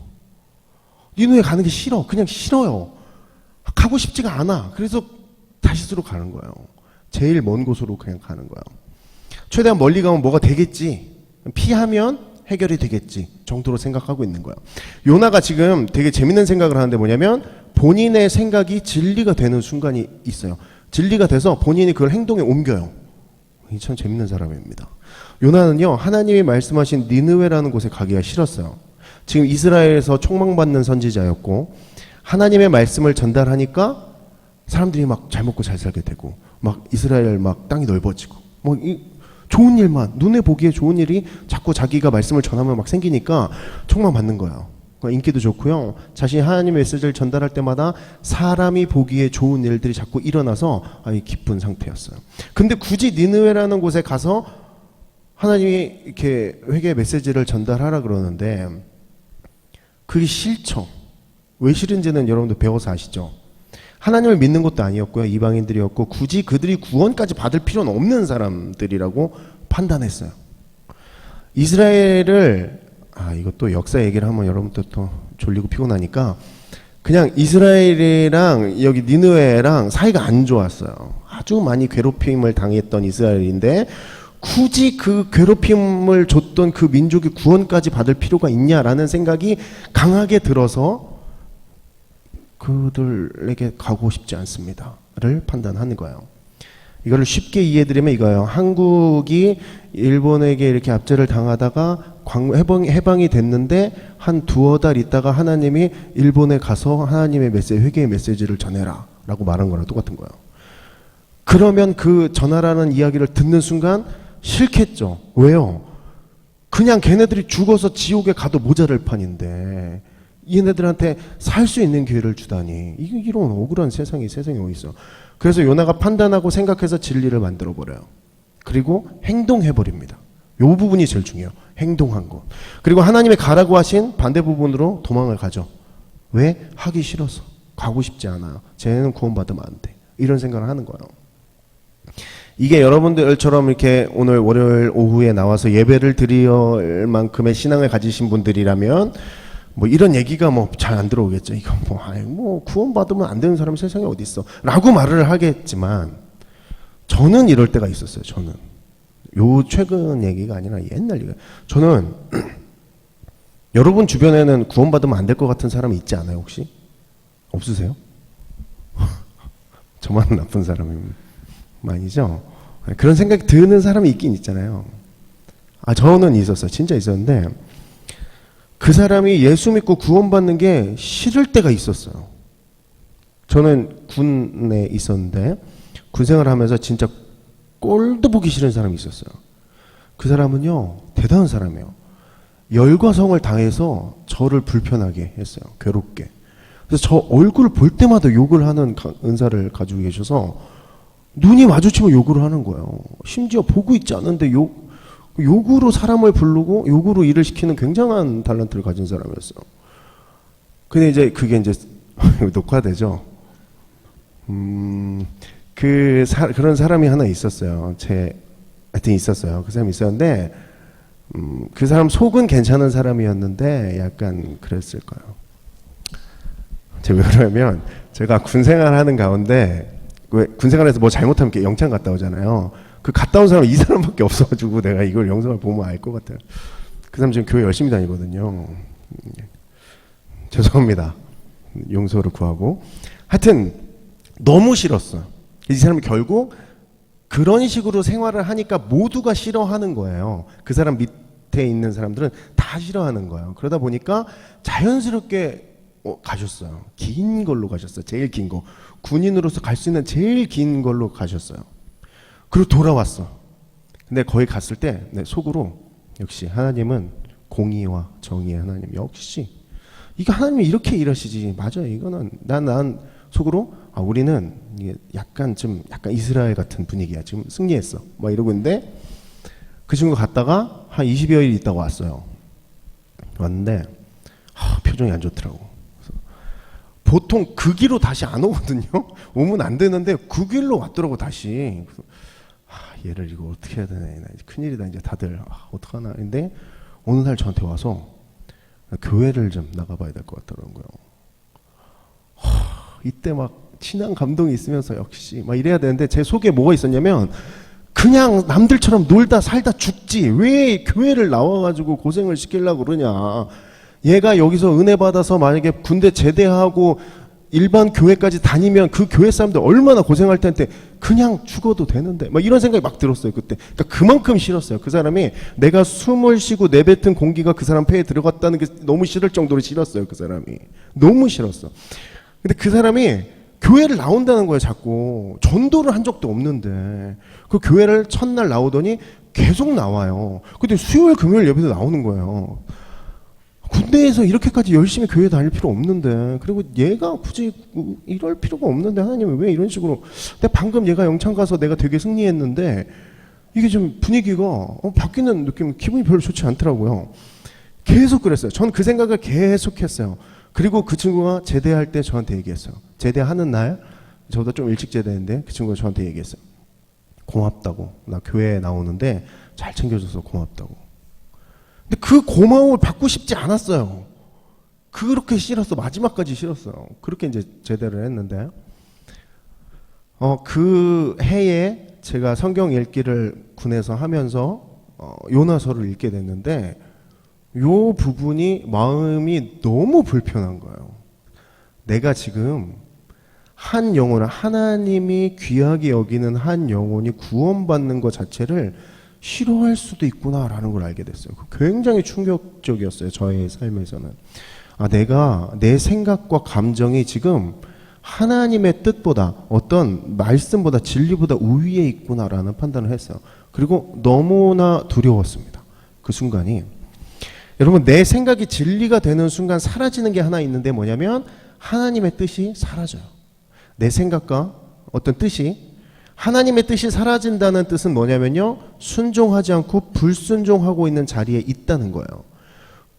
니누에 가는 게 싫어. 그냥 싫어요. 가고 싶지가 않아. 그래서 다시스로 가는 거예요. 제일 먼 곳으로 그냥 가는 거예요. 최대한 멀리 가면 뭐가 되겠지. 피하면 해결이 되겠지 정도로 생각하고 있는 거예요. 요나가 지금 되게 재밌는 생각을 하는데 뭐냐면, 본인의 생각이 진리가 되는 순간이 있어요. 진리가 돼서 본인이 그걸 행동에 옮겨요. 참 재밌는 사람입니다. 요나는요, 하나님이 말씀하신 니느웨라는 곳에 가기가 싫었어요. 지금 이스라엘에서 총망받는 선지자였고, 하나님의 말씀을 전달하니까 사람들이 막 잘 먹고 잘 살게 되고, 막 이스라엘 막 땅이 넓어지고, 뭐 좋은 일만, 눈에 보기에 좋은 일이 자꾸 자기가 말씀을 전하면 막 생기니까 총망받는 거예요. 인기도 좋고요. 자신이 하나님의 메시지를 전달할 때마다 사람이 보기에 좋은 일들이 자꾸 일어나서 아주 기쁜 상태였어요. 근데 굳이 니느웨라는 곳에 가서 하나님이 이렇게 회개 메시지를 전달하라 그러는데 그게 싫죠. 왜 싫은지는 여러분들 배워서 아시죠? 하나님을 믿는 것도 아니었고요. 이방인들이었고 굳이 그들이 구원까지 받을 필요는 없는 사람들이라고 판단했어요. 이스라엘을 이것도 역사 얘기를 하면 여러분들 또 졸리고 피곤하니까 그냥 이스라엘이랑 여기 니느웨랑 사이가 안 좋았어요. 아주 많이 괴롭힘을 당했던 이스라엘인데 굳이 그 괴롭힘을 줬던 그 민족이 구원까지 받을 필요가 있냐라는 생각이 강하게 들어서 그들에게 가고 싶지 않습니다를 판단하는 거예요. 이거를 쉽게 이해드리면 이거예요. 한국이 일본에게 이렇게 압제를 당하다가 해방이 됐는데 한 두어 달 있다가 하나님이 일본에 가서 하나님의 메시지, 회개의 메시지를 전해라 라고 말한 거랑 똑같은 거예요. 그러면 그 전하라는 이야기를 듣는 순간 싫겠죠. 왜요? 그냥 걔네들이 죽어서 지옥에 가도 모자랄 판인데 얘네들한테 살 수 있는 기회를 주다니 이런 억울한 세상에 어디 있어. 그래서 요나가 판단하고 생각해서 진리를 만들어 버려요. 그리고 행동해 버립니다. 요 부분이 제일 중요해요. 행동한 것. 그리고 하나님의 가라고 하신 반대 부분으로 도망을 가죠. 왜? 하기 싫어서. 가고 싶지 않아요. 쟤는 구원받으면 안 돼. 이런 생각을 하는 거예요. 이게 여러분들처럼 이렇게 오늘 월요일 오후에 나와서 예배를 드릴 만큼의 신앙을 가지신 분들이라면 뭐 이런 얘기가 뭐 잘 안 들어오겠죠. 이거 뭐 구원받으면 안 되는 사람이 세상에 어디 있어? 라고 말을 하겠지만 저는 이럴 때가 있었어요. 저는 요 최근 얘기가 아니라 옛날 얘기. 저는 여러분 주변에는 구원받으면 안 될 것 같은 사람이 있지 않아요? 혹시? 없으세요? 저만 나쁜 사람이죠? 그런 생각이 드는 사람이 있긴 있잖아요. 저는 있었어요. 진짜 있었는데 그 사람이 예수 믿고 구원받는 게 싫을 때가 있었어요. 저는 군에 있었는데 군 생활하면서 진짜 꼴도 보기 싫은 사람이 있었어요. 그 사람은요 대단한 사람이에요. 열과 성을 다해서 저를 불편하게 했어요. 괴롭게. 그래서 저 얼굴을 볼 때마다 욕을 하는 은사를 가지고 계셔서 눈이 마주치면 욕을 하는 거예요. 심지어 보고 있지 않은데 욕으로 사람을 부르고 욕으로 일을 시키는 굉장한 탤런트를 가진 사람이었어요. 근데 이제 그게 이제 녹화되죠. 그런 사람이 하나 있었어요. 하여튼 있었어요. 그 사람이 있었는데 그 사람 속은 괜찮은 사람이었는데 약간 그랬을 거예요. 제가 왜 그러냐면 제가 군 생활하는 가운데 왜 군 생활에서 뭐 잘못하면 이렇게 영창 갔다 오잖아요. 그 갔다 온 사람은 이 사람밖에 없어가지고 내가 이걸 영상을 보면 알 것 같아요. 그 사람 지금 교회 열심히 다니거든요. 죄송합니다. 용서를 구하고. 하여튼 너무 싫었어요. 이 사람이 결국 그런 식으로 생활을 하니까 모두가 싫어하는 거예요. 그 사람 밑에 있는 사람들은 다 싫어하는 거예요. 그러다 보니까 자연스럽게 가셨어요. 긴 걸로 가셨어요. 제일 긴 거. 군인으로서 갈 수 있는 제일 긴 걸로 가셨어요. 그리고 돌아왔어. 근데 거기 갔을 때 속으로 역시 하나님은 공의와 정의의 하나님. 역시 이게 하나님이 이렇게 일하시지. 맞아요. 이거는 난 속으로 우리는 약간 이스라엘 같은 분위기야. 지금 승리했어. 막 이러고 있는데 그 친구 갔다가 한 20여 일 있다가 왔어요. 왔는데 표정이 안 좋더라고. 보통 그 길로 다시 안 오거든요. 오면 안 되는데 그 길로 왔더라고 다시. 그래서 얘를 이거 어떻게 해야 되나 큰일이다 이제 다들 어떡하나. 근데 어느 날 저한테 와서 교회를 좀 나가봐야 될 것 같더라고요. 이때 막 친한 감동이 있으면서 역시 막 이래야 되는데 제 속에 뭐가 있었냐면 그냥 남들처럼 놀다 살다 죽지 왜 교회를 나와가지고 고생을 시키려고 그러냐. 얘가 여기서 은혜 받아서 만약에 군대 제대하고 일반 교회까지 다니면 그 교회 사람들 얼마나 고생할 텐데 그냥 죽어도 되는데 막 이런 생각이 막 들었어요 그때. 그러니까 그만큼 싫었어요. 그 사람이 내가 숨을 쉬고 내뱉은 공기가 그 사람 폐에 들어갔다는 게 너무 싫을 정도로 싫었어요. 그 사람이 너무 싫었어. 근데 그 사람이 교회를 나온다는 거예요. 자꾸 전도를 한 적도 없는데 그 교회를 첫날 나오더니 계속 나와요. 근데 수요일 금요일 예배도 나오는 거예요. 군대에서 이렇게까지 열심히 교회 다닐 필요 없는데, 그리고 얘가 굳이 이럴 필요가 없는데 하나님은 왜 이런 식으로, 내가 방금 얘가 영창 가서 내가 되게 승리했는데 이게 좀 분위기가 바뀌는 느낌, 기분이 별로 좋지 않더라고요. 계속 그랬어요. 전 그 생각을 계속 했어요. 그리고 그 친구가 제대할 때 저한테 얘기했어요. 제대하는 날, 저보다 좀 일찍 제대했는데 그 친구가 저한테 얘기했어요. 고맙다고. 나 교회에 나오는데 잘 챙겨줘서 고맙다고. 근데 그 고마움을 받고 싶지 않았어요. 그렇게 싫었어. 마지막까지 싫었어요. 그렇게 이제 제대를 했는데, 그 해에 제가 성경 읽기를 군에서 하면서 요나서를 읽게 됐는데, 요 부분이 마음이 너무 불편한 거예요. 내가 지금 한 영혼을, 하나님이 귀하게 여기는 한 영혼이 구원받는 것 자체를 싫어할 수도 있구나라는 걸 알게 됐어요. 굉장히 충격적이었어요. 저의 삶에서는. 내가 내 생각과 감정이 지금 하나님의 뜻보다, 어떤 말씀보다, 진리보다 우위에 있구나라는 판단을 했어요. 그리고 너무나 두려웠습니다. 그 순간이. 여러분, 내 생각이 진리가 되는 순간 사라지는 게 하나 있는데 뭐냐면 하나님의 뜻이 사라져요. 내 생각과 어떤 뜻이, 하나님의 뜻이 사라진다는 뜻은 뭐냐면요, 순종하지 않고 불순종하고 있는 자리에 있다는 거예요.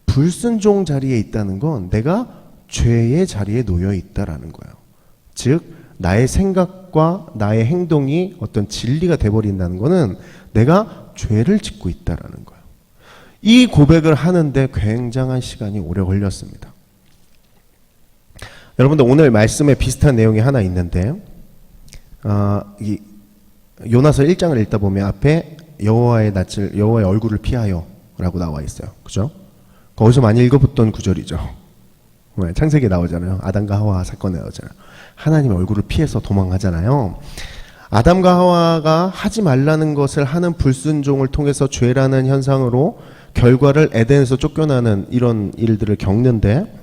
불순종 자리에 있다는 건 내가 죄의 자리에 놓여 있다라는 거예요. 즉 나의 생각과 나의 행동이 어떤 진리가 돼버린다는 거는 내가 죄를 짓고 있다라는 거예요. 이 고백을 하는데 굉장한 시간이 오래 걸렸습니다. 여러분들, 오늘 말씀에 비슷한 내용이 하나 있는데, 이 요나서 1장을 읽다 보면 앞에 여호와의 낯을, 여호와의 얼굴을 피하여 라고 나와 있어요. 그죠? 거기서 많이 읽어봤던 구절이죠. 창세기에 나오잖아요. 아담과 하와 사건에 나오잖아요. 하나님의 얼굴을 피해서 도망하잖아요. 아담과 하와가 하지 말라는 것을 하는 불순종을 통해서 죄라는 현상으로 결과를 에덴에서 쫓겨나는 이런 일들을 겪는데,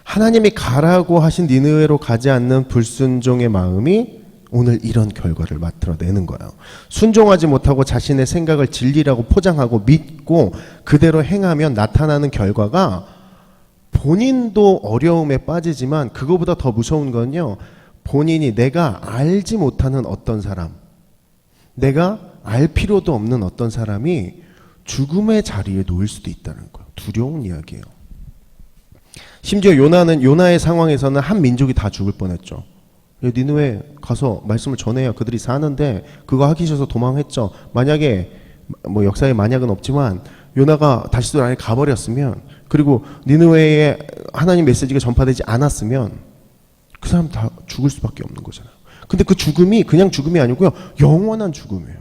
하나님이 가라고 하신 니느웨로 가지 않는 불순종의 마음이 오늘 이런 결과를 만들어내는 거예요. 순종하지 못하고 자신의 생각을 진리라고 포장하고 믿고 그대로 행하면 나타나는 결과가, 본인도 어려움에 빠지지만 그거보다 더 무서운 건요, 본인이 내가 알지 못하는 어떤 사람, 내가 알 필요도 없는 어떤 사람이 죽음의 자리에 놓일 수도 있다는 거예요. 두려운 이야기예요. 심지어 요나의 상황에서는 한 민족이 다 죽을 뻔했죠. 니느웨 가서 말씀을 전해야 그들이 사는데 그거 하기 싫어서 도망했죠. 만약에 뭐 역사에 만약은 없지만 요나가 다시도 안에 가버렸으면, 그리고 니느웨에 하나님 메시지가 전파되지 않았으면 그 사람 다 죽을 수밖에 없는 거잖아요. 근데 그 죽음이 그냥 죽음이 아니고요, 영원한 죽음이에요.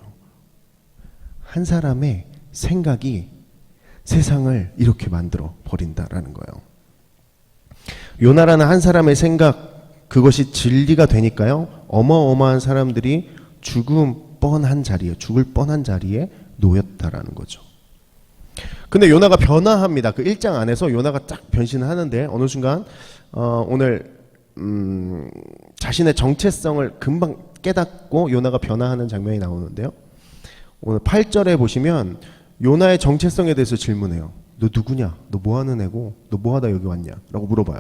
한 사람의 생각이 세상을 이렇게 만들어 버린다라는 거예요. 요나라는 한 사람의 생각, 그것이 진리가 되니까요, 어마어마한 사람들이 죽을 뻔한 자리에 놓였다라는 거죠. 근데 요나가 변화합니다. 그 1장 안에서 요나가 딱 변신하는데, 어느 순간 오늘 자신의 정체성을 금방 깨닫고 요나가 변화하는 장면이 나오는데요. 오늘 8절에 보시면 요나의 정체성에 대해서 질문해요. 너 누구냐? 너 뭐하는 애고? 너 뭐하다 여기 왔냐? 라고 물어봐요.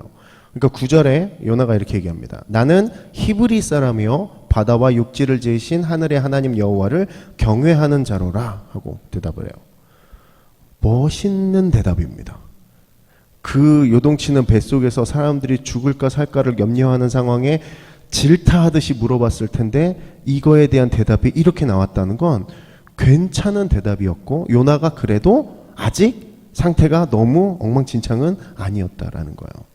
그러니까 9절에 요나가 이렇게 얘기합니다. 나는 히브리 사람이요 바다와 육지를 지으신 하늘의 하나님 여호와를 경외하는 자로라 하고 대답을 해요. 멋있는 대답입니다. 그 요동치는 뱃속에서 사람들이 죽을까 살까를 염려하는 상황에 질타하듯이 물어봤을 텐데 이거에 대한 대답이 이렇게 나왔다는 건 괜찮은 대답이었고, 요나가 그래도 아직 상태가 너무 엉망진창은 아니었다라는 거예요.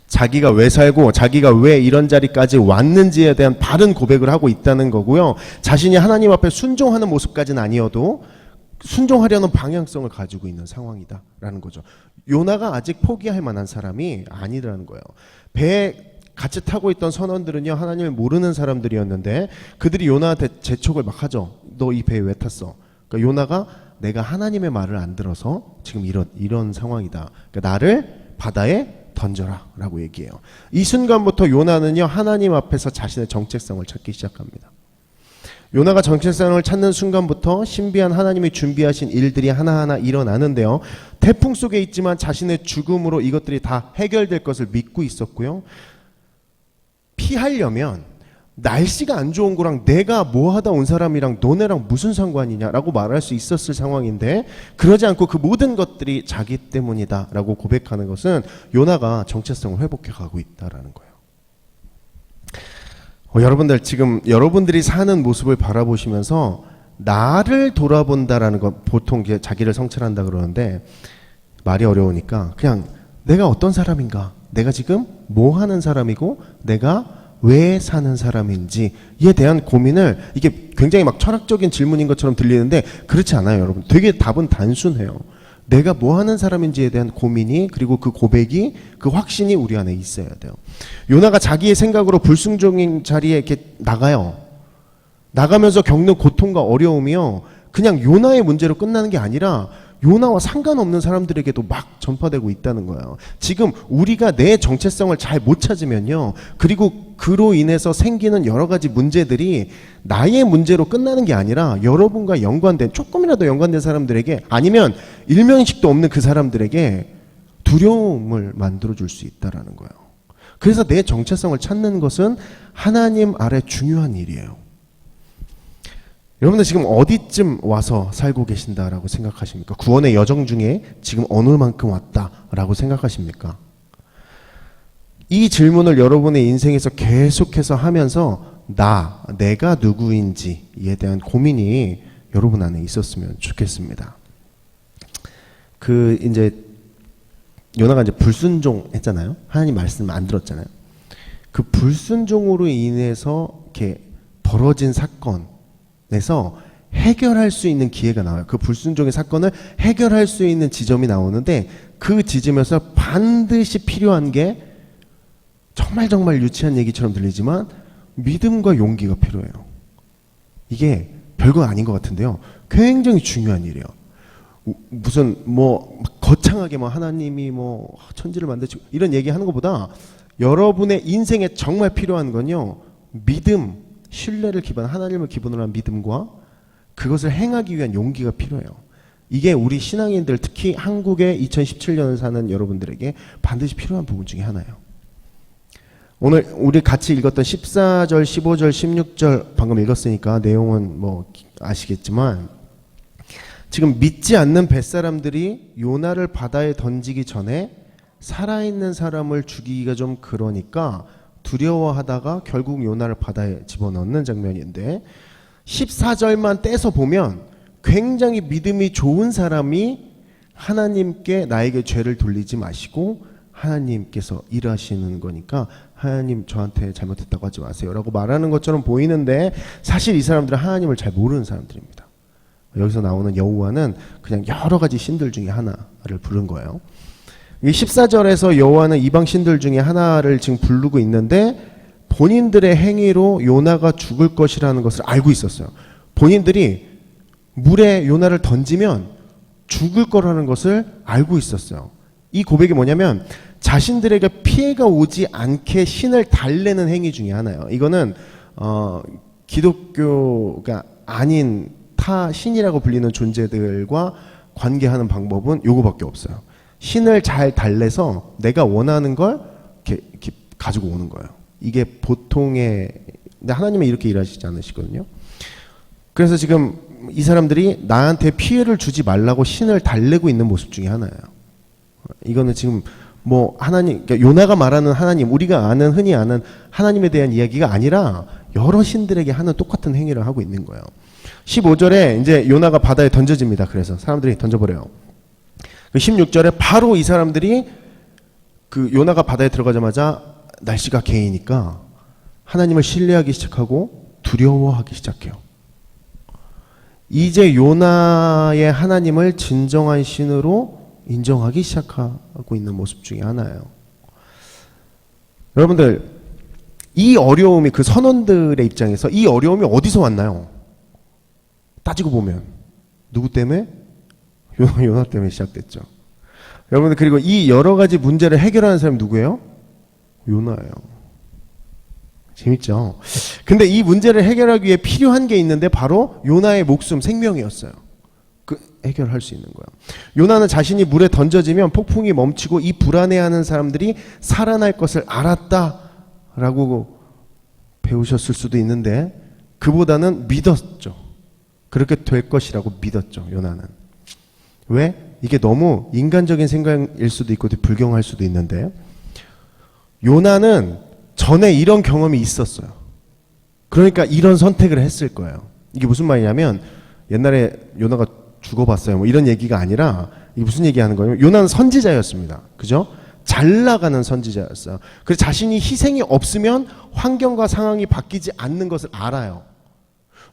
자기가 왜 살고 자기가 왜 이런 자리까지 왔는지에 대한 바른 고백을 하고 있다는 거고요. 자신이 하나님 앞에 순종하는 모습까지는 아니어도 순종하려는 방향성을 가지고 있는 상황이다라는 거죠. 요나가 아직 포기할 만한 사람이 아니라는 거예요. 배에 같이 타고 있던 선원들은요, 하나님을 모르는 사람들이었는데 그들이 요나한테 재촉을 막 하죠. 너 이 배에 왜 탔어? 그러니까 요나가 내가 하나님의 말을 안 들어서 지금 이런 상황이다. 그러니까 나를 바다에 던져라 라고 얘기해요. 이 순간부터 요나는요, 하나님 앞에서 자신의 정체성을 찾기 시작합니다. 요나가 정체성을 찾는 순간부터 신비한 하나님이 준비하신 일들이 하나하나 일어나는데요. 태풍 속에 있지만 자신의 죽음으로 이것들이 다 해결될 것을 믿고 있었고요. 피하려면 날씨가 안 좋은 거랑 내가 뭐 하다 온 사람이랑 너네랑 무슨 상관이냐라고 말할 수 있었을 상황인데, 그러지 않고 그 모든 것들이 자기 때문이다라고 고백하는 것은 요나가 정체성을 회복해 가고 있다라는 거예요. 여러분들 지금 여러분들이 사는 모습을 바라보시면서 나를 돌아본다라는 건 보통 이제 자기를 성찰한다 그러는데 말이 어려우니까 그냥 내가 어떤 사람인가, 내가 지금 뭐 하는 사람이고 내가 왜 사는 사람인지에 대한 고민을, 이게 굉장히 막 철학적인 질문인 것처럼 들리는데 그렇지 않아요, 여러분. 되게 답은 단순해요. 내가 뭐 하는 사람인지에 대한 고민이, 그리고 그 고백이, 그 확신이 우리 안에 있어야 돼요. 요나가 자기의 생각으로 불순종인 자리에 이렇게 나가요. 나가면서 겪는 고통과 어려움이요, 그냥 요나의 문제로 끝나는 게 아니라 요나와 상관없는 사람들에게도 막 전파되고 있다는 거예요. 지금 우리가 내 정체성을 잘 못 찾으면요, 그리고 그로 인해서 생기는 여러 가지 문제들이 나의 문제로 끝나는 게 아니라 여러분과 연관된, 조금이라도 연관된 사람들에게, 아니면 일면식도 없는 그 사람들에게 두려움을 만들어줄 수 있다는 거예요. 그래서 내 정체성을 찾는 것은 하나님 아래 중요한 일이에요. 여러분들 지금 어디쯤 와서 살고 계신다라고 생각하십니까? 구원의 여정 중에 지금 어느 만큼 왔다라고 생각하십니까? 이 질문을 여러분의 인생에서 계속해서 하면서 내가 누구인지에 대한 고민이 여러분 안에 있었으면 좋겠습니다. 이제 요나가 이제 불순종했잖아요. 하나님 말씀 안 들었잖아요. 그 불순종으로 인해서 이렇게 벌어진 사건에서 해결할 수 있는 기회가 나와요. 그 불순종의 사건을 해결할 수 있는 지점이 나오는데, 그 지점에서 반드시 필요한 게 정말 유치한 얘기처럼 들리지만 믿음과 용기가 필요해요. 이게 별거 아닌 것 같은데요, 굉장히 중요한 일이에요. 무슨 거창하게 하나님이 천지를 만드시고 이런 얘기하는 것보다 여러분의 인생에 정말 필요한 건요, 믿음, 신뢰를 하나님을 기반으로 한 믿음과 그것을 행하기 위한 용기가 필요해요. 이게 우리 신앙인들, 특히 한국의 2017년을 사는 여러분들에게 반드시 필요한 부분 중에 하나예요. 오늘 우리 같이 읽었던 14절, 15절, 16절 방금 읽었으니까 내용은 아시겠지만, 지금 믿지 않는 뱃사람들이 요나를 바다에 던지기 전에 살아있는 사람을 죽이기가 좀 그러니까 두려워하다가 결국 요나를 바다에 집어넣는 장면인데, 14절만 떼서 보면 굉장히 믿음이 좋은 사람이 하나님께 나에게 죄를 돌리지 마시고 하나님께서 일하시는 거니까 하나님 저한테 잘못했다고 하지 마세요 라고 말하는 것처럼 보이는데, 사실 이 사람들은 하나님을 잘 모르는 사람들입니다. 여기서 나오는 여호와는 그냥 여러 가지 신들 중에 하나를 부른 거예요. 이 14절에서 여호와는 이방 신들 중에 하나를 지금 부르고 있는데, 본인들의 행위로 요나가 죽을 것이라는 것을 알고 있었어요. 본인들이 물에 요나를 던지면 죽을 거라는 것을 알고 있었어요. 이 고백이 뭐냐면 자신들에게 피해가 오지 않게 신을 달래는 행위 중에 하나예요. 이거는 기독교가 아닌 타 신이라고 불리는 존재들과 관계하는 방법은 요거밖에 없어요. 신을 잘 달래서 내가 원하는 걸 이렇게 가지고 오는 거예요. 이게 보통의, 근데 하나님은 이렇게 일하시지 않으시거든요. 그래서 지금 이 사람들이 나한테 피해를 주지 말라고 신을 달래고 있는 모습 중에 하나예요. 이거는 지금 하나님, 그러니까 요나가 말하는 하나님, 우리가 흔히 아는 하나님에 대한 이야기가 아니라 여러 신들에게 하는 똑같은 행위를 하고 있는 거예요. 15절에 이제 요나가 바다에 던져집니다. 그래서 사람들이 던져버려요. 16절에 바로 이 사람들이 요나가 바다에 들어가자마자 날씨가 개이니까 하나님을 신뢰하기 시작하고 두려워하기 시작해요. 이제 요나의 하나님을 진정한 신으로 인정하기 시작하고 있는 모습 중에 하나예요. 여러분들, 이 어려움이, 그 선원들의 입장에서 이 어려움이 어디서 왔나요? 따지고 보면 누구 때문에? 요나 때문에 시작됐죠. 여러분들, 그리고 이 여러 가지 문제를 해결하는 사람이 누구예요? 요나예요. 재밌죠? 근데 이 문제를 해결하기 위해 필요한 게 있는데 바로 요나의 목숨, 생명이었어요. 그 해결할 수 있는 거야. 요나는 자신이 물에 던져지면 폭풍이 멈추고 이 불안해하는 사람들이 살아날 것을 알았다라고 배우셨을 수도 있는데 그보다는 믿었죠. 그렇게 될 것이라고 믿었죠. 요나는. 왜? 이게 너무 인간적인 생각일 수도 있고 불경할 수도 있는데 요나는 전에 이런 경험이 있었어요. 그러니까 이런 선택을 했을 거예요. 이게 무슨 말이냐면 옛날에 요나가 죽어봤어요. 뭐 이런 얘기가 아니라 이게 무슨 얘기하는 거냐면 요나는 선지자였습니다. 그죠? 잘 나가는 선지자였어요. 그래서 자신이 희생이 없으면 환경과 상황이 바뀌지 않는 것을 알아요.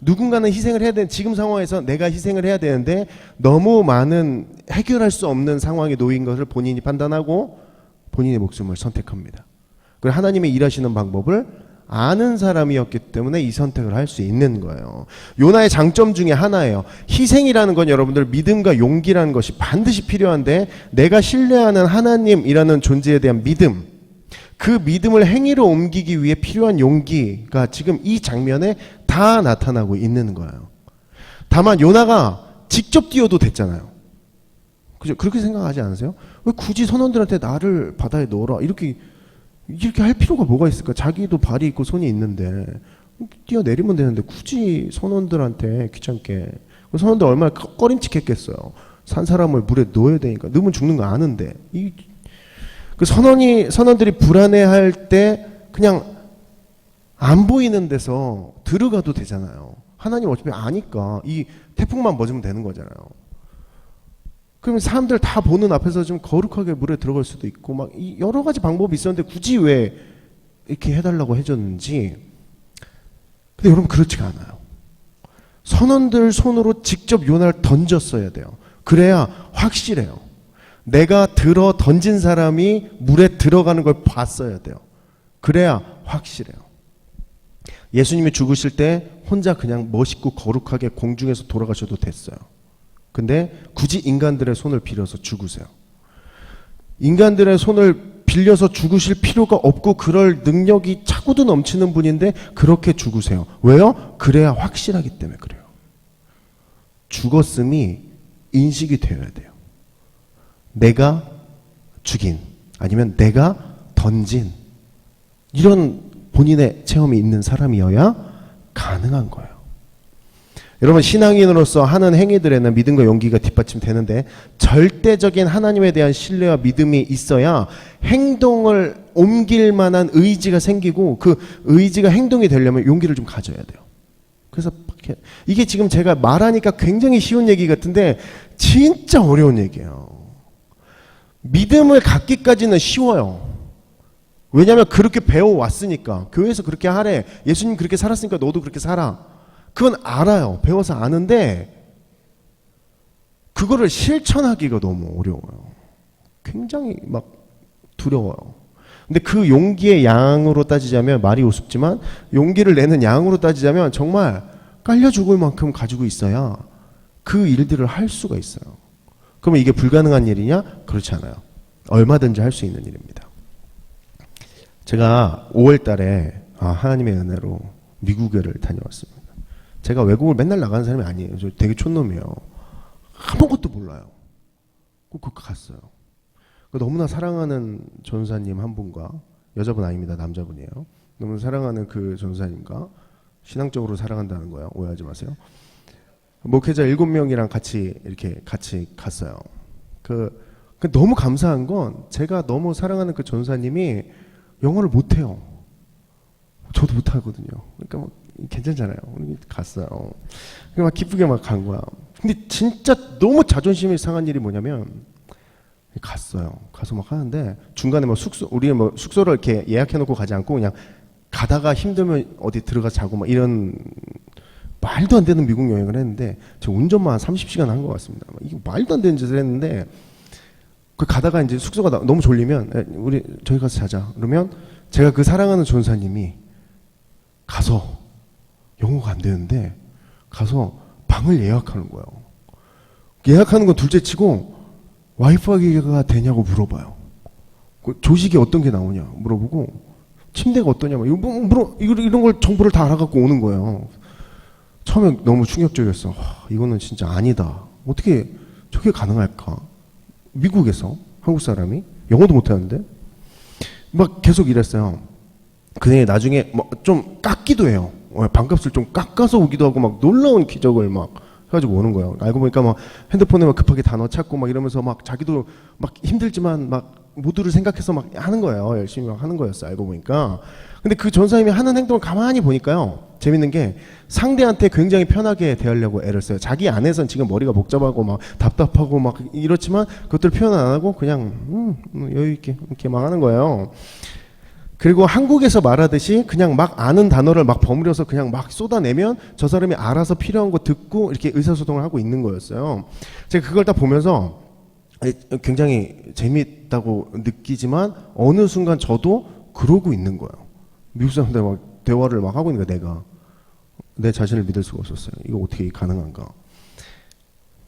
누군가는 희생을 해야 되는 지금 상황에서 내가 희생을 해야 되는데 너무 많은 해결할 수 없는 상황에 놓인 것을 본인이 판단하고 본인의 목숨을 선택합니다. 그리고 하나님의 일하시는 방법을 아는 사람이었기 때문에 이 선택을 할 수 있는 거예요. 요나의 장점 중에 하나예요. 희생이라는 건 여러분들 믿음과 용기라는 것이 반드시 필요한데 내가 신뢰하는 하나님이라는 존재에 대한 믿음, 그 믿음을 행위로 옮기기 위해 필요한 용기가 지금 이 장면에 다 나타나고 있는 거예요. 다만 요나가 직접 뛰어도 됐잖아요. 그죠? 그렇게 생각하지 않으세요? 왜 굳이 선원들한테 나를 바다에 넣어라 이렇게 할 필요가 뭐가 있을까? 자기도 발이 있고 손이 있는데 뛰어내리면 되는데 굳이 선원들한테 귀찮게. 선원들 얼마나 꺼림칙했겠어요. 산 사람을 물에 넣어야 되니까. 넣으면 죽는 거 아는데. 그 선원들이 불안해할 때 그냥 안 보이는 데서 들어가도 되잖아요. 하나님 어차피 아니까 이 태풍만 멎으면 되는 거잖아요. 그러면 사람들 다 보는 앞에서 좀 거룩하게 물에 들어갈 수도 있고 막 여러 가지 방법이 있었는데 굳이 왜 이렇게 해달라고 해줬는지. 근데 여러분 그렇지가 않아요. 선원들 손으로 직접 요나를 던졌어야 돼요. 그래야 확실해요. 내가 들어 던진 사람이 물에 들어가는 걸 봤어야 돼요. 그래야 확실해요. 예수님이 죽으실 때 혼자 그냥 멋있고 거룩하게 공중에서 돌아가셔도 됐어요. 근데 굳이 인간들의 손을 빌어서 죽으세요. 인간들의 손을 빌려서 죽으실 필요가 없고 그럴 능력이 차고도 넘치는 분인데 그렇게 죽으세요. 왜요? 그래야 확실하기 때문에 그래요. 죽었음이 인식이 되어야 돼요. 내가 죽인 아니면 내가 던진 이런 본인의 체험이 있는 사람이어야 가능한 거예요. 여러분 신앙인으로서 하는 행위들에는 믿음과 용기가 뒷받침되는데 절대적인 하나님에 대한 신뢰와 믿음이 있어야 행동을 옮길 만한 의지가 생기고 그 의지가 행동이 되려면 용기를 좀 가져야 돼요. 그래서 이게 지금 제가 말하니까 굉장히 쉬운 얘기 같은데 진짜 어려운 얘기예요. 믿음을 갖기까지는 쉬워요. 왜냐하면 그렇게 배워왔으니까. 교회에서 그렇게 하래. 예수님 그렇게 살았으니까 너도 그렇게 살아. 그건 알아요. 배워서 아는데 그거를 실천하기가 너무 어려워요. 굉장히 막 두려워요. 근데 그 용기의 양으로 따지자면 말이 우습지만 용기를 내는 양으로 따지자면 정말 깔려 죽을 만큼 가지고 있어야 그 일들을 할 수가 있어요. 그러면 이게 불가능한 일이냐? 그렇지 않아요. 얼마든지 할 수 있는 일입니다. 제가 5월 달에 하나님의 은혜로 미국에를 다녀왔습니다. 제가 외국을 맨날 나가는 사람이 아니에요. 저 되게 촌놈이에요. 아무것도 몰라요. 꼭 그거 갔어요. 너무나 사랑하는 전사님 한 분과 여자분 아닙니다. 남자분이에요. 너무 사랑하는 그 전사님과 신앙적으로 사랑한다는 거예요. 오해하지 마세요. 목회자 7명이랑 같이 갔어요. 너무 감사한 건 제가 너무 사랑하는 그 전사님이 영어를 못해요. 저도 못하거든요. 그러니까 막 괜찮잖아요. 갔어요. 그러니까 막 기쁘게 막 간 거야. 근데 진짜 너무 자존심이 상한 일이 뭐냐면 갔어요. 가서 막 하는데 중간에 우리는 숙소를 이렇게 예약해놓고 가지 않고 그냥 가다가 힘들면 어디 들어가 자고 막 이런 말도 안 되는 미국 여행을 했는데 저 운전만 한 30시간 한 것 같습니다. 이게 말도 안 되는 짓을 했는데 가다가 이제 숙소가 너무 졸리면 저희 가서 자자. 그러면 제가 그 사랑하는 전사님이 가서 영어가 안 되는데 가서 방을 예약하는 거예요. 예약하는 건 둘째치고 와이파이가 되냐고 물어봐요. 조식이 어떤 게 나오냐 물어보고 침대가 어떠냐, 막 이런 걸 정보를 다 알아갖고 오는 거예요. 처음에 너무 충격적이었어. 와, 이거는 진짜 아니다. 어떻게 저게 가능할까? 미국에서 한국 사람이 영어도 못하는데 막 계속 이랬어요. 그게 나중에 뭐 좀 깎기도 해요. 반값을 좀 깎아서 오기도 하고 막 놀라운 기적을 막 해가지고 오는 거예요. 알고 보니까 막 핸드폰에 막 급하게 단어 찾고 막 이러면서 막 자기도 막 힘들지만 막 모두를 생각해서 막 하는 거예요. 열심히 막 하는 거였어요. 알고 보니까. 근데 그 전사님이 하는 행동을 가만히 보니까요. 재밌는 게 상대한테 굉장히 편하게 대하려고 애를 써요. 자기 안에선 지금 머리가 복잡하고 막 답답하고 막 이렇지만 그것들 표현 안 하고 그냥 여유 있게 이렇게 막 하는 거예요. 그리고 한국에서 말하듯이 그냥 막 아는 단어를 막 버무려서 그냥 막 쏟아내면 저 사람이 알아서 필요한 거 듣고 이렇게 의사소통을 하고 있는 거였어요. 제가 그걸 딱 보면서 굉장히 재밌다고 느끼지만 어느 순간 저도 그러고 있는 거예요. 미국 사람들 막 대화를 막 하고 있는 거야. 내가 내 자신을 믿을 수가 없었어요. 이거 어떻게 가능한가?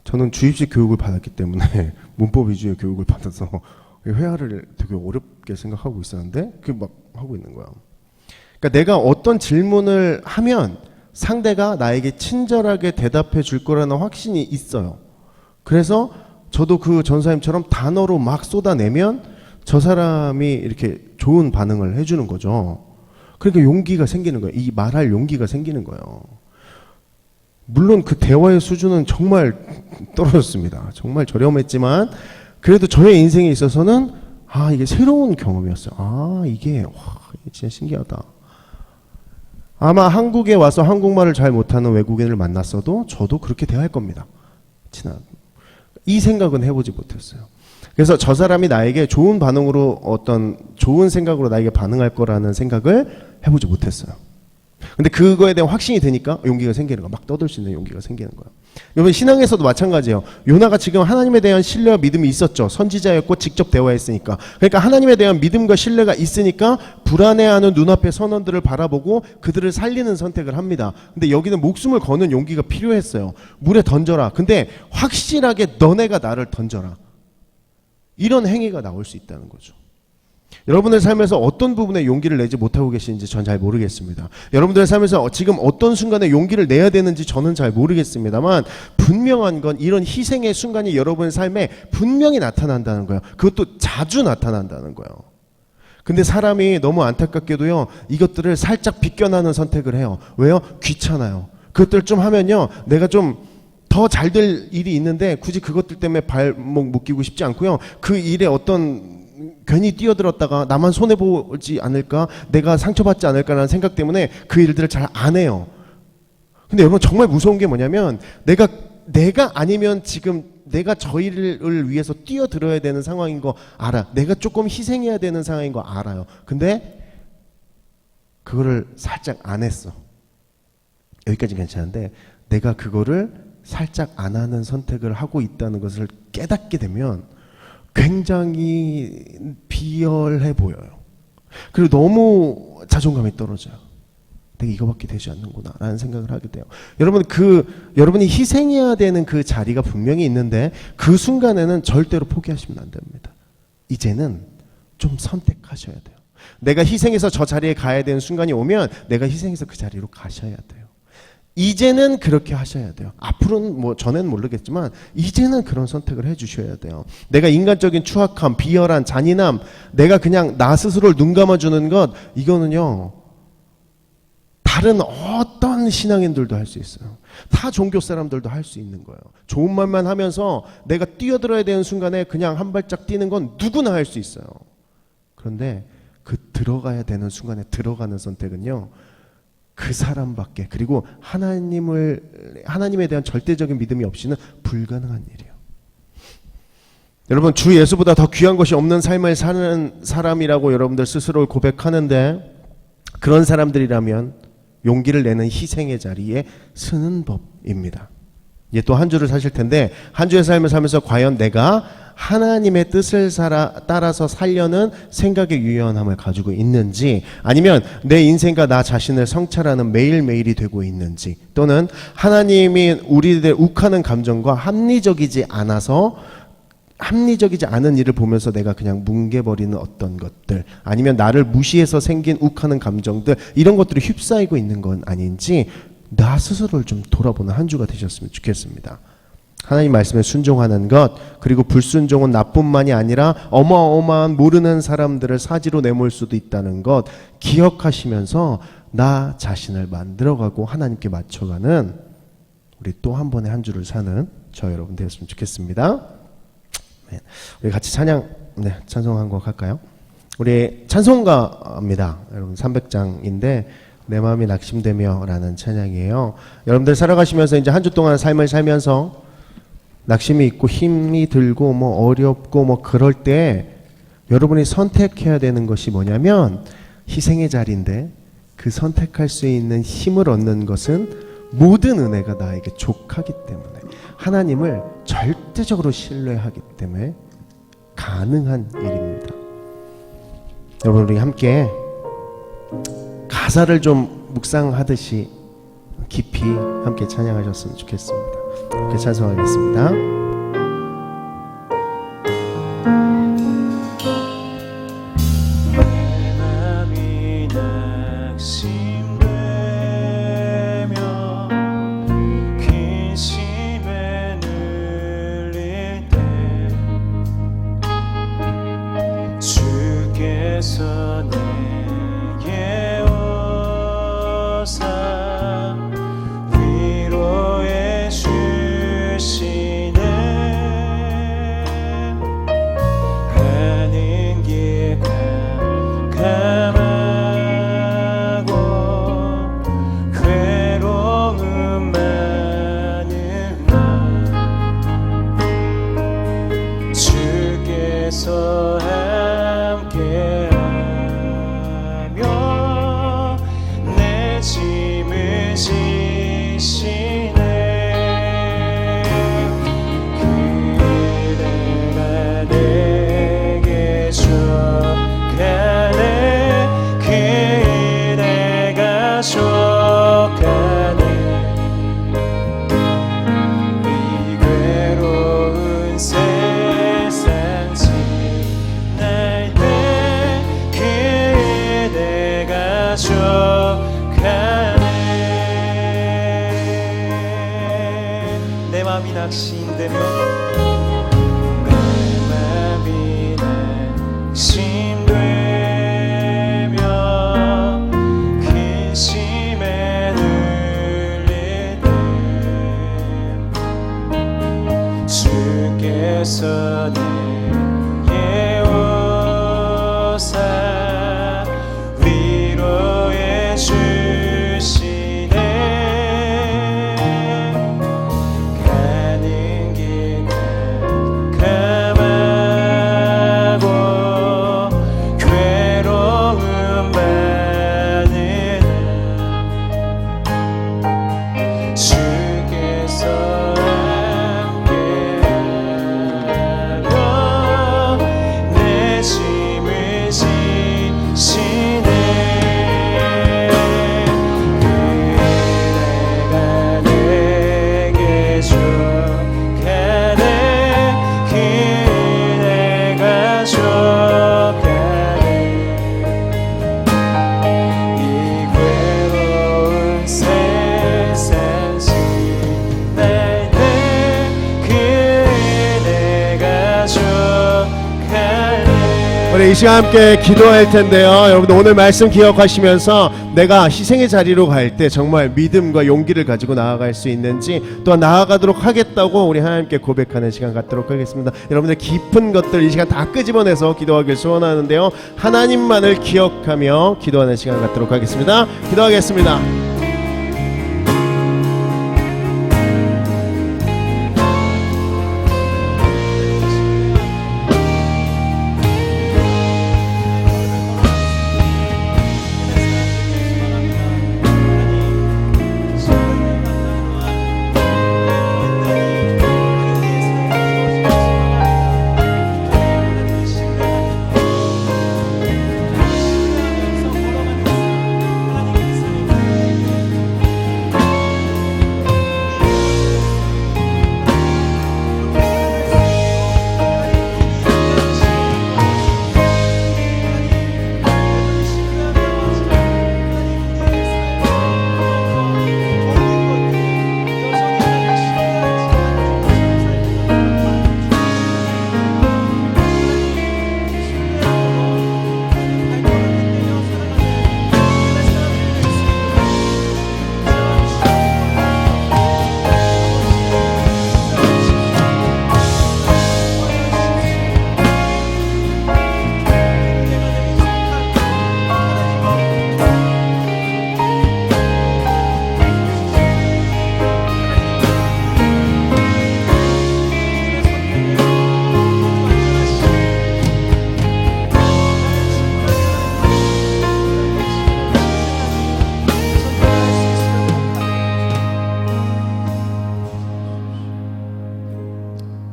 저는 주입식 교육을 받았기 때문에 문법 위주의 교육을 받아서 회화를 되게 어렵게 생각하고 있었는데 그게 막 하고 있는 거야. 그러니까 내가 어떤 질문을 하면 상대가 나에게 친절하게 대답해 줄 거라는 확신이 있어요. 그래서 저도 그 전사님처럼 단어로 막 쏟아내면 저 사람이 이렇게 좋은 반응을 해주는 거죠. 그러니까 용기가 생기는 거예요. 이 말할 용기가 생기는 거예요. 물론 그 대화의 수준은 정말 떨어졌습니다. 정말 저렴했지만 그래도 저의 인생에 있어서는 이게 새로운 경험이었어요. 이게 진짜 신기하다. 아마 한국에 와서 한국말을 잘 못하는 외국인을 만났어도 저도 그렇게 대할 겁니다. 이 생각은 해보지 못했어요. 그래서 저 사람이 나에게 좋은 반응으로 어떤 좋은 생각으로 나에게 반응할 거라는 생각을 해보지 못했어요. 근데 그거에 대한 확신이 드니까 용기가 생기는 거야. 막 떠들 수 있는 용기가 생기는 거야. 여러분 신앙에서도 마찬가지예요. 요나가 지금 하나님에 대한 신뢰와 믿음이 있었죠. 선지자였고 직접 대화했으니까. 그러니까 하나님에 대한 믿음과 신뢰가 있으니까 불안해하는 눈앞의 선원들을 바라보고 그들을 살리는 선택을 합니다. 근데 여기는 목숨을 거는 용기가 필요했어요. 물에 던져라. 근데 확실하게 너네가 나를 던져라. 이런 행위가 나올 수 있다는 거죠. 여러분의 삶에서 어떤 부분에 용기를 내지 못하고 계시는지 전 잘 모르겠습니다. 여러분들의 삶에서 지금 어떤 순간에 용기를 내야 되는지 저는 잘 모르겠습니다만 분명한 건 이런 희생의 순간이 여러분의 삶에 분명히 나타난다는 거예요. 그것도 자주 나타난다는 거예요. 근데 사람이 너무 안타깝게도요, 이것들을 살짝 비껴나는 선택을 해요. 왜요? 귀찮아요. 그것들 좀 하면요, 내가 좀 더 잘 될 일이 있는데 굳이 그것들 때문에 발목 묶이고 싶지 않고요. 그 일에 어떤 괜히 뛰어들었다가 나만 손해보지 않을까, 내가 상처받지 않을까라는 생각 때문에 그 일들을 잘 안 해요. 근데 여러분 정말 무서운 게 뭐냐면 내가 아니면 지금 내가 저 일을 위해서 뛰어들어야 되는 상황인 거 알아. 내가 조금 희생해야 되는 상황인 거 알아요. 근데 그거를 살짝 안 했어. 여기까지 괜찮은데 내가 그거를 살짝 안 하는 선택을 하고 있다는 것을 깨닫게 되면 굉장히 비열해 보여요. 그리고 너무 자존감이 떨어져요. 내가 이거밖에 되지 않는구나 라는 생각을 하게 돼요. 여러분이 희생해야 되는 그 자리가 분명히 있는데 그 순간에는 절대로 포기하시면 안 됩니다. 이제는 좀 선택하셔야 돼요. 내가 희생해서 저 자리에 가야 되는 순간이 오면 내가 희생해서 그 자리로 가셔야 돼요. 이제는 그렇게 하셔야 돼요. 앞으로는 뭐 전에는 모르겠지만 이제는 그런 선택을 해주셔야 돼요. 내가 인간적인 추악함, 비열한 잔인함, 내가 그냥 나 스스로를 눈 감아주는 것, 이거는요 다른 어떤 신앙인들도 할 수 있어요. 타 종교 사람들도 할 수 있는 거예요. 좋은 말만 하면서 내가 뛰어들어야 되는 순간에 그냥 한 발짝 뛰는 건 누구나 할 수 있어요. 그런데 그 들어가야 되는 순간에 들어가는 선택은요, 그 사람밖에, 그리고 하나님에 대한 절대적인 믿음이 없이는 불가능한 일이에요. 여러분, 주 예수보다 더 귀한 것이 없는 삶을 사는 사람이라고 여러분들 스스로를 고백하는데, 그런 사람들이라면 용기를 내는 희생의 자리에 서는 법입니다. 이제 또 한 주를 사실 텐데, 한 주의 삶을 살면서 과연 내가 하나님의 뜻을 따라서 살려는 생각의 유연함을 가지고 있는지, 아니면 내 인생과 나 자신을 성찰하는 매일매일이 되고 있는지, 또는 하나님이 우리들의 욱하는 감정과 합리적이지 않아서 합리적이지 않은 일을 보면서 내가 그냥 뭉개버리는 어떤 것들, 아니면 나를 무시해서 생긴 욱하는 감정들, 이런 것들이 휩싸이고 있는 건 아닌지 나 스스로를 좀 돌아보는 한 주가 되셨으면 좋겠습니다. 하나님 말씀에 순종하는 것, 그리고 불순종은 나뿐만이 아니라 어마어마한 모르는 사람들을 사지로 내몰 수도 있다는 것 기억하시면서 나 자신을 만들어가고 하나님께 맞춰가는 우리 또 한 번의 한 주를 사는 저 여러분 되었으면 좋겠습니다. 우리 같이 찬송 한 곡 할까요? 우리 찬송가입니다. 여러분 300장인데 내 마음이 낙심되며 라는 찬양이에요. 여러분들 살아가시면서 이제 한 주 동안 삶을 살면서 낙심이 있고 힘이 들고 뭐 어렵고 뭐 그럴 때 여러분이 선택해야 되는 것이 뭐냐면 희생의 자리인데, 그 선택할 수 있는 힘을 얻는 것은 모든 은혜가 나에게 족하기 때문에, 하나님을 절대적으로 신뢰하기 때문에 가능한 일입니다. 여러분 우리 함께 가사를 좀 묵상하듯이 깊이 함께 찬양하셨으면 좋겠습니다. 함께 찬송하겠습니다. 내 맘이 낙심되며 근심에 눌릴 때 주께서 내게 오사 위로해 주시네. 가는 길 캄캄하고 괴로움 많은 날 주께서 함께하며 내 짐을 지시네. 그대가 내게 족하네. 그대가 족하네. 이 괴로운 세상 지날 때 그대가 족하네. 내 맘이 낙심되며 내 맘이 낙심되며 근심에 눌릴 때 주께서 내게 오사 위로해 주시네. 가는 길 캄캄하고 괴로움 많은 날 주께서 함께하며 내 짐을 지시네. 그대가 내게 족하네. 그대가 족하네. 이 괴로운 세상 지날 때 그대가 족하네. 우리 이 시간 함께 기도할 텐데요. 여러분들 오늘 말씀 기억하시면서 내가 희생의 자리로 갈 때 정말 믿음과 용기를 가지고 나아갈 수 있는지, 또한 나아가도록 하겠다고 우리 하나님께 고백하는 시간 갖도록 하겠습니다. 여러분들 깊은 것들 이 시간 다 끄집어내서 기도하길 소원하는데요. 하나님만을 기억하며 기도하는 시간 갖도록 하겠습니다. 기도하겠습니다.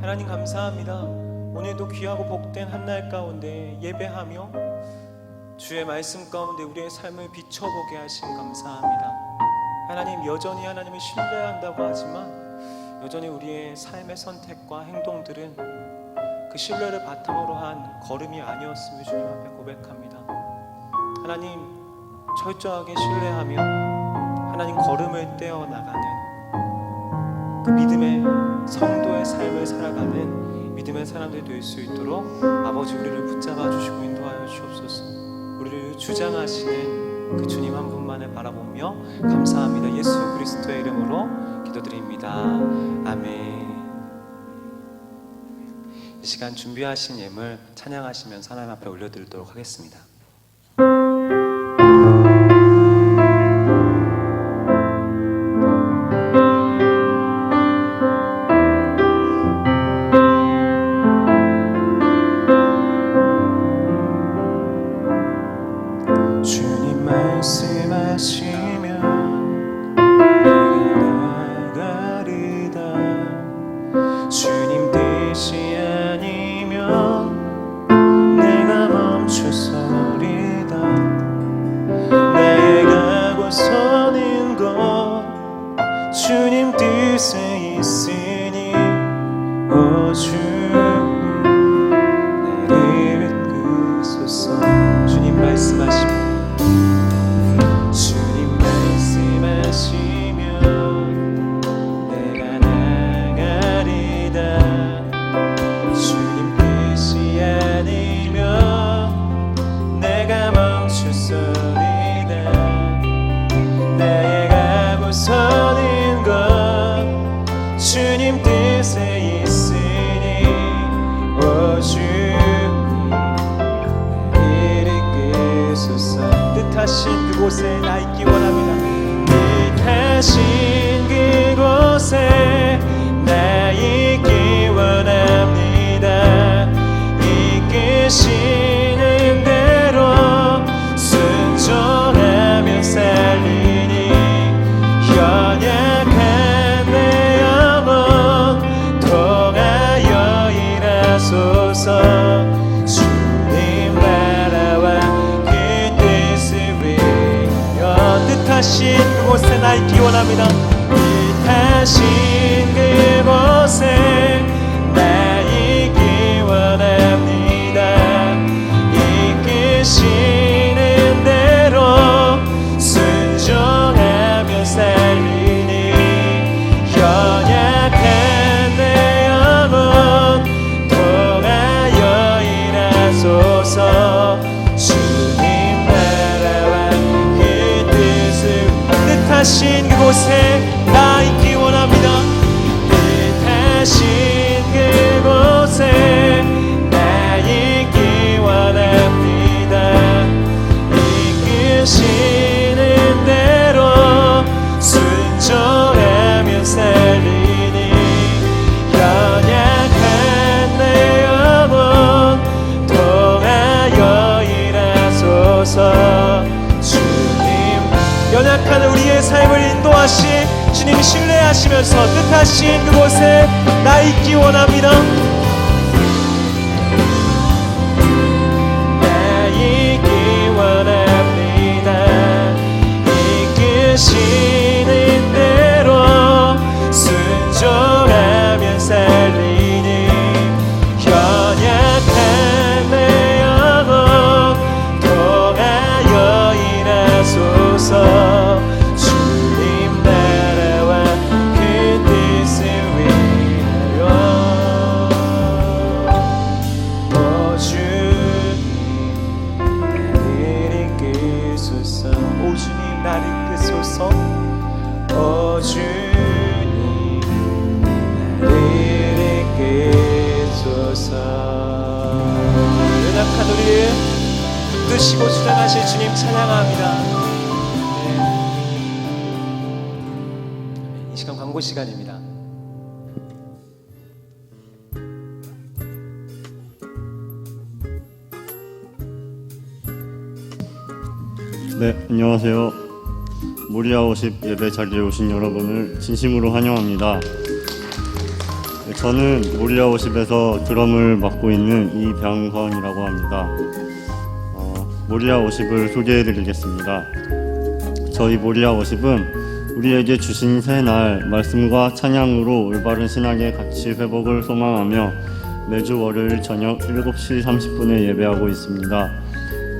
하나님 감사합니다. 오늘도 귀하고 복된 한날 가운데 예배하며 주의 말씀 가운데 우리의 삶을 비춰보게 하신 감사합니다. 하나님, 여전히 하나님을 신뢰한다고 하지만 여전히 우리의 삶의 선택과 행동들은 그 신뢰를 바탕으로 한 걸음이 아니었음을 주님 앞에 고백합니다. 하나님, 철저하게 신뢰하며 하나님 걸음을 떼어나가는 그 믿음의 성도의 삶을 살아가는 믿음의 사람들이 될 수 있도록 아버지 우리를 붙잡아 주시고 인도하여 주옵소서. 우리를 주장하시는 그 주님 한 분만을 바라보며 감사합니다. 예수 그리스도의 이름으로 기도드립니다. 아멘. 이 시간 준비하신 예물 찬양하시면서 하나님 앞에 올려드리도록 하겠습니다. 주님 말씀하시면 내가 나가리다. 주님 뜻이 아니면 내가 멈추서리다. 내가 가고서는 것 주님 뜻에 있으니 오 주님 나를 이끄소서. 주님 말씀하시면 주님 말씀하시면 내가 나가리다. 주님 뜻이 아니면 내가 멈추소리다. 내가 가고서는 것 주님 뜻에 있으니 오 주님 나를 이끄소서. 뜻하신 그곳에 나 있기 원합니다. 뜻하신 그곳에 나 있기 원합니다. 이끄시는 대로 순종하며 살리니 연약한 내 영혼 통하여 일하소서. 주님 나라와 뜻하신 그곳에 나 있기 원합니다. 뜻하신 그곳에 나 있기 원합니다. 이끄시는 대로 순종하며 살리니 연약한 내 영혼 통하여 일하소서. 주님 나라와 뜻하신 그곳에 나 있기 원합니다. 뜻하신 그곳에 나 있기 원합니다. 이끄시는 대로 순종하며 살리니 연약한 내 영혼 통하여 일하소서. 연약한 우리의 삶을 인도하시 주님 신뢰하시면서 뜻하신 그곳에 나 있기 원합니다. 나 있기 원합니다. 이끄시는 대로 순종하며 살리니 연약한 내 영혼 통하여 일하소서. 주님 나라와 그 뜻을 위하여 오 주님 나를 이끄소서. 오 주님 나를 이끄소서. 오 주님 나를 이끄소서. 연약한 우리를 붙드시고 주장하실 주님 찬양합니다. 이 시간 광고 시간입니다. 네, 안녕하세요. 모리아 50 예배 자리에 오신 여러분을 진심으로 환영합니다. 저는 모리아50에서 드럼을 맡고 있는 이병건이라고 합니다. 모리아50을 소개해드리겠습니다. 저희 모리아50은 우리에게 주신 새날 말씀과 찬양으로 올바른 신앙의 가치 회복을 소망하며 매주 월요일 저녁 7시 30분에 예배하고 있습니다.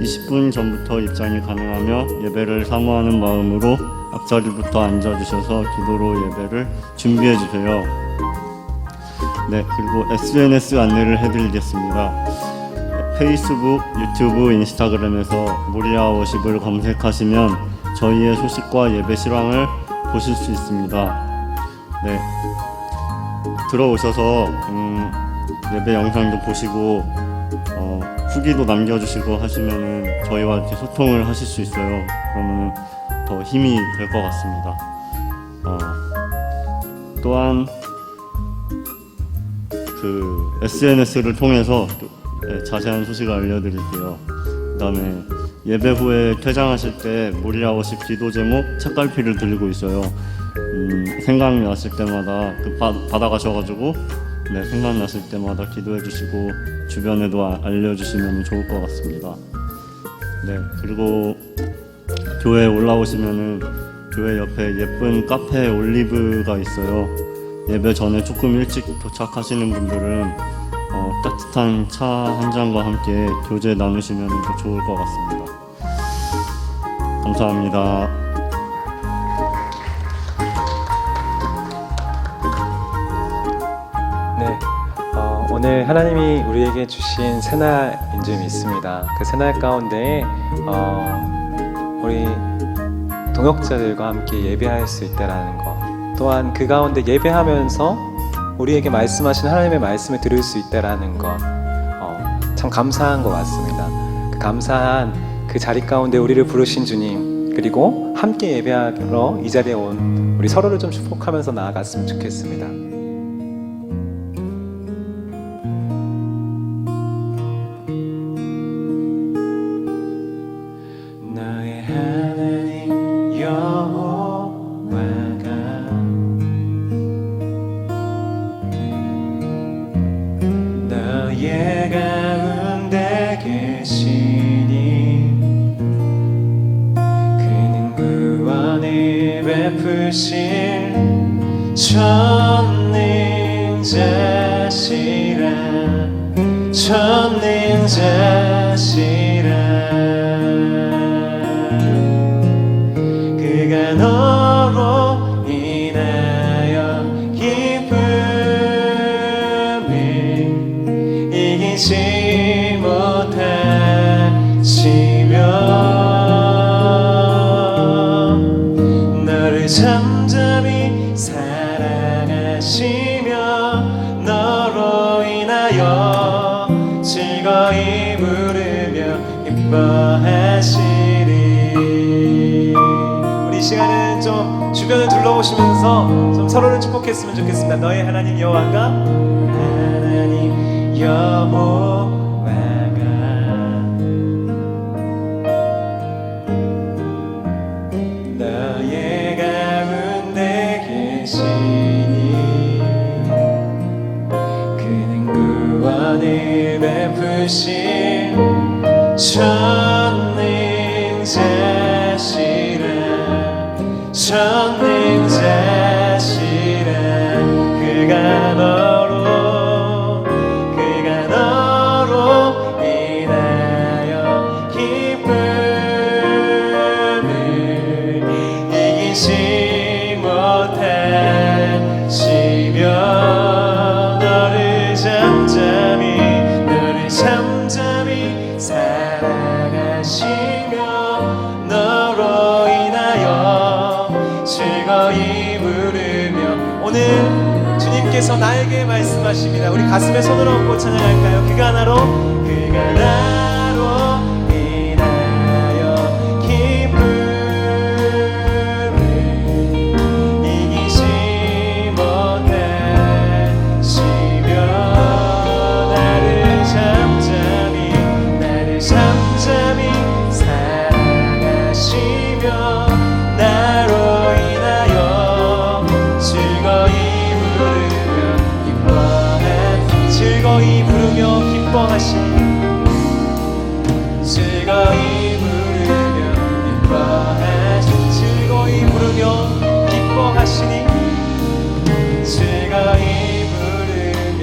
20분 전부터 입장이 가능하며 예배를 사모하는 마음으로 앞자리부터 앉아주셔서 기도로 예배를 준비해주세요. 네, 그리고 SNS 안내를 해드리겠습니다. 페이스북, 유튜브, 인스타그램에서 모리아50을 검색하시면 저희의 소식과 예배 실황을 보실 수 있습니다. 네, 들어오셔서 예배 영상도 보시고 후기도 남겨주시고 하시면은 저희와 이렇게 소통을 하실 수 있어요. 그러면 더 힘이 될 것 같습니다. 또한 그 SNS를 통해서 자세한 소식을 알려드릴게요. 그 다음에 예배 후에 퇴장하실 때 모리아50 기도 제목 책갈피를 들고 있어요. 생각났을 때마다 받아가셔가지고 생각났을 때마다 기도해 주시고 주변에도 알려주시면 좋을 것 같습니다. 네, 그리고 교회에 올라오시면은 교회 옆에 예쁜 카페 올리브가 있어요. 예배 전에 조금 일찍 도착하시는 분들은 따뜻한 차 한 잔과 함께 교제 나누시면 더 좋을 것 같습니다. 감사합니다. 네, 오늘 하나님이 우리에게 주신 새날인 줄 믿습니다. 그 새날 가운데 우리 동역자들과 함께 예배할 수 있다라는 것, 또한 그 가운데 예배하면서 우리에게 말씀하신 하나님의 말씀을 들을 수 있다라는 것, 참 감사한 것 같습니다. 그 감사한 그 자리 가운데 우리를 부르신 주님, 그리고 함께 예배하러 이 자리에 온 우리 서로를 좀 축복하면서 나아갔으면 좋겠습니다. 너의 하나님 여호와가 너의 가운데 계시니 그는 구원을 베푸실 전능자시라 전능자시라 그가 너로 인하여 기쁨을 이기지 못하시며 너를 잠잠히 사랑하시며 너로 인하여 즐거이 부르며 기뻐하시리. 우리 이 시간은 좀 주변을 둘러보시면서 좀 서로를 축복했으면 좋겠습니다. 너의 하나님 여호와가 하나님 여호와가 너의 가운데 계시니 그는 구원을 베푸신 전능자시라 그가 너로 인하여 기쁨을 이기지 못하시며 너를 잠잠히 사랑하시며 너로 인하여 즐거이 부르며 오늘 주님께서 나에게 말씀하십니다. 우리 가슴에 손을 얹고 찬양할까요? 그가 나로 인하여 기쁨을 이기지 못하시며 나를 잠잠히 사랑하시며 나로 인하여 즐거이 부르며 기뻐 기뻐하시니 즐거이 부르며 기뻐하시니 즐거이 부르며 기뻐하시니 즐거이 부르며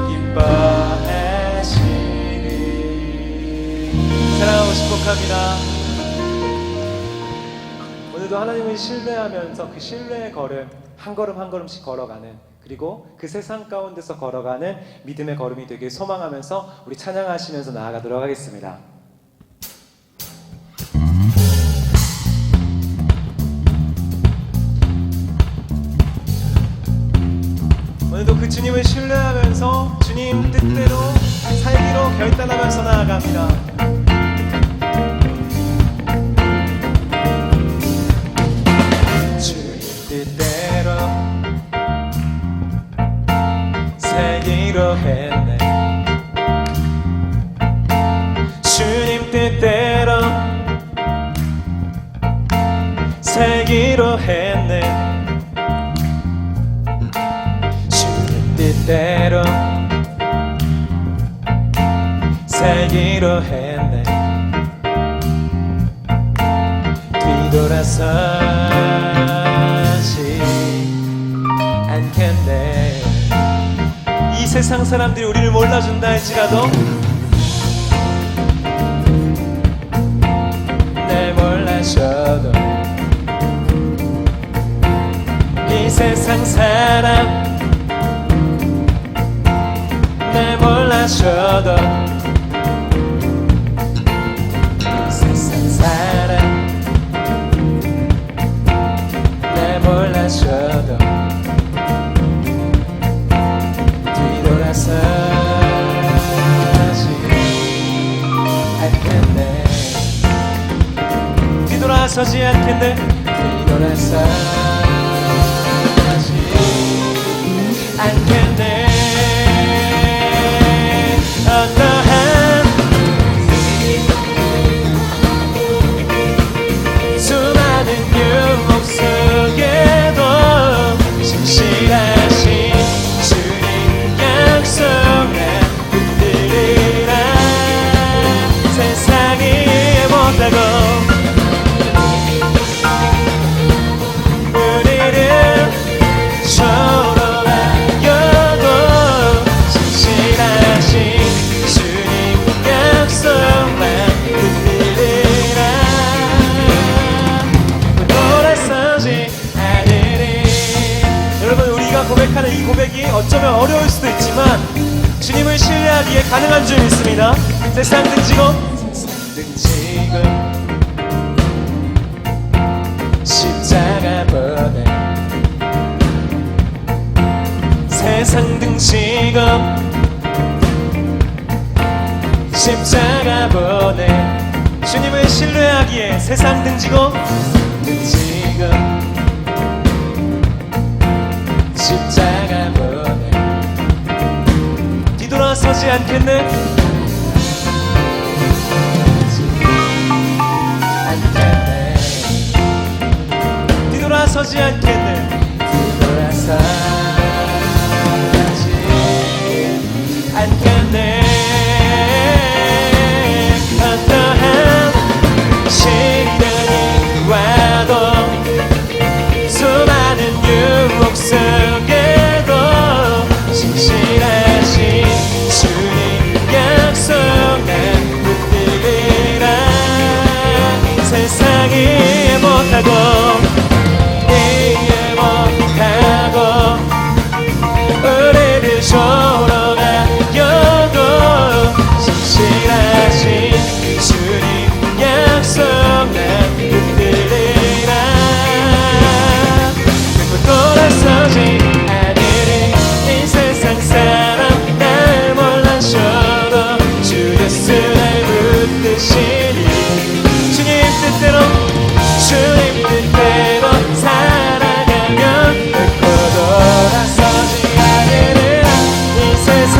기뻐하시니 사랑하고 축복합니다. 오늘도 하나님을 신뢰하면서 그 신뢰의 걸음 한 걸음 한 걸음씩 걸어가는, 그리고 그 세상 가운데서 걸어가는 믿음의 걸음이 되길 소망하면서 우리 찬양하시면서 나아가도록 하겠습니다. 오늘도 그 주님을 신뢰하면서 주님 뜻대로 살기로 결단하면서 나아갑니다. 주님 뜻대로 살기로 했네. 주님 뜻대로 살기로 했네. 뜻대로 살기로 했네. 뒤돌아서지 않겠네. 이 세상 사람들이 우리를 몰라준다 할지라도 날 몰라줘도 이 세상 사람 날 몰라줘도 세상 사람 날 몰라줘도 뒤돌아서지 않겠네. 뒤돌아서지 않겠네. 뒤돌아서지 않겠네. 어떠한 수많은 유혹 속에도 신실하신 주님 약속 난 붙들리라. 세상이 못하고 우리를 고백하는 이 고백이 어쩌면 어려울 수도 있지만 주님을 신뢰하기에 가능한 줄 믿습니다. 세상 등지고 십자가 보내. 세상 등지고 십자가 보내. 주님을 신뢰하기에 세상 등지고 십자가 보내. 뒤돌아서지 않겠네. 뒤돌아서지 않겠네. 뒤돌아서지 않겠네. 어떠한 시련이 와도 수많은 유혹 속에도 신실하신 주님 약속 난 붙들리라. 세상이 못하고 이해 못하고 우리를 조롱하여도 신실하신 주님 약속 난 붙들리라. 돌아서지 않으리. 이 세상 사람 날 몰라줘도 주 예수 날 붙드시니. 주님 뜻대로 주님 뜻대로 살아가면 결코 돌아서지 않으리라. 이 세상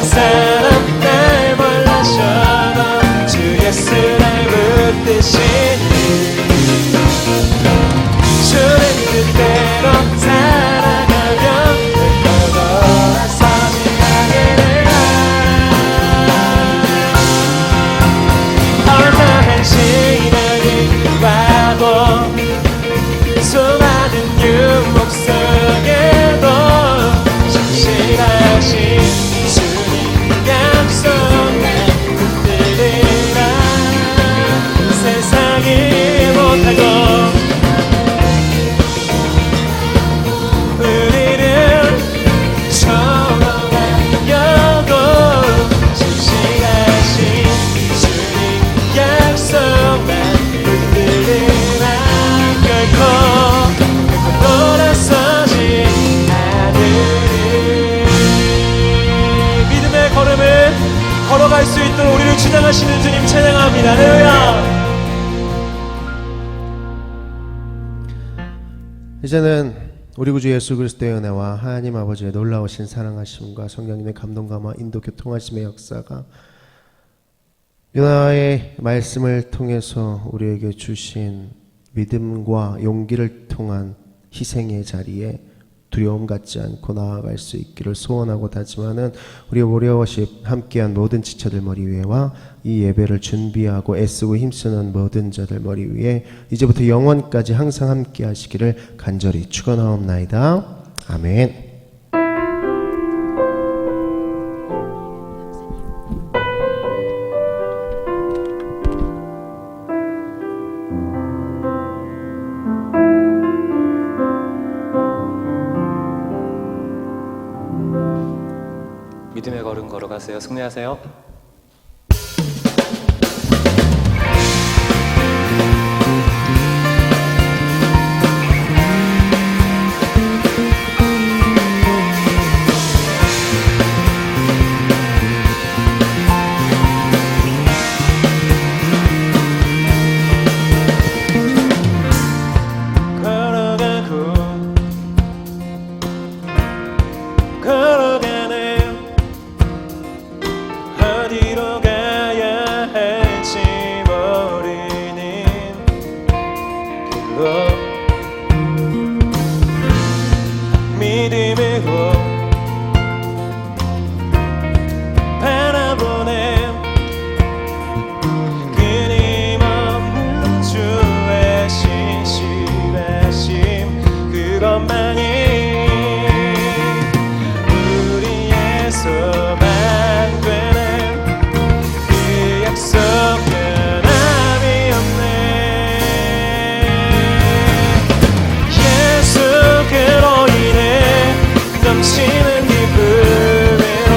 사람 날 몰라줘도 주 예수 날 붙드시니. 주님 뜻대로 살아가면 결코 돌아서지 않으리라. 우리를 주장하시는 주님 찬양합니다. 할렐루야. 이제는 우리 구주 예수 그리스도의 은혜와 하나님 아버지의 놀라우신 사랑하심과 성령님의 감동감화 인도 교통하심의 역사가 요나의 말씀을 통해서 우리에게 주신 믿음과 용기를 통한 희생의 자리에 두려움 갖지 않고 나아갈 수 있기를 소원하고 다짐하는 우리 모리워십 함께한 모든 지체들 머리 위에와 이 예배를 준비하고 애쓰고 힘쓰는 모든 자들 머리 위에 이제부터 영원까지 항상 함께 하시기를 간절히 축원하옵나이다. 아멘. 믿음의 걸음 걸어가세요. 승리하세요. 어디로 가야 할지 모르는 길로 믿음으로 바라보는 끊임없는 주의 신실하심 그것만이 우리의 소망 넘치는 기쁨으로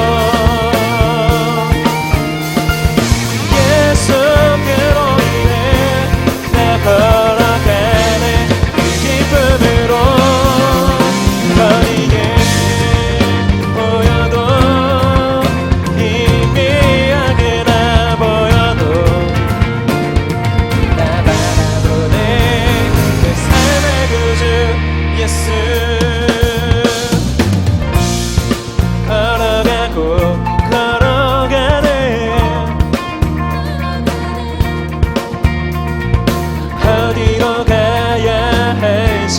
예수께로 인해 나 걸어가네 그 기쁨으로 거리게 보여도 희미하게 나 보여도 나 바라보네 내 삶의 구주 예수 걸어가네 어디로 가야 할지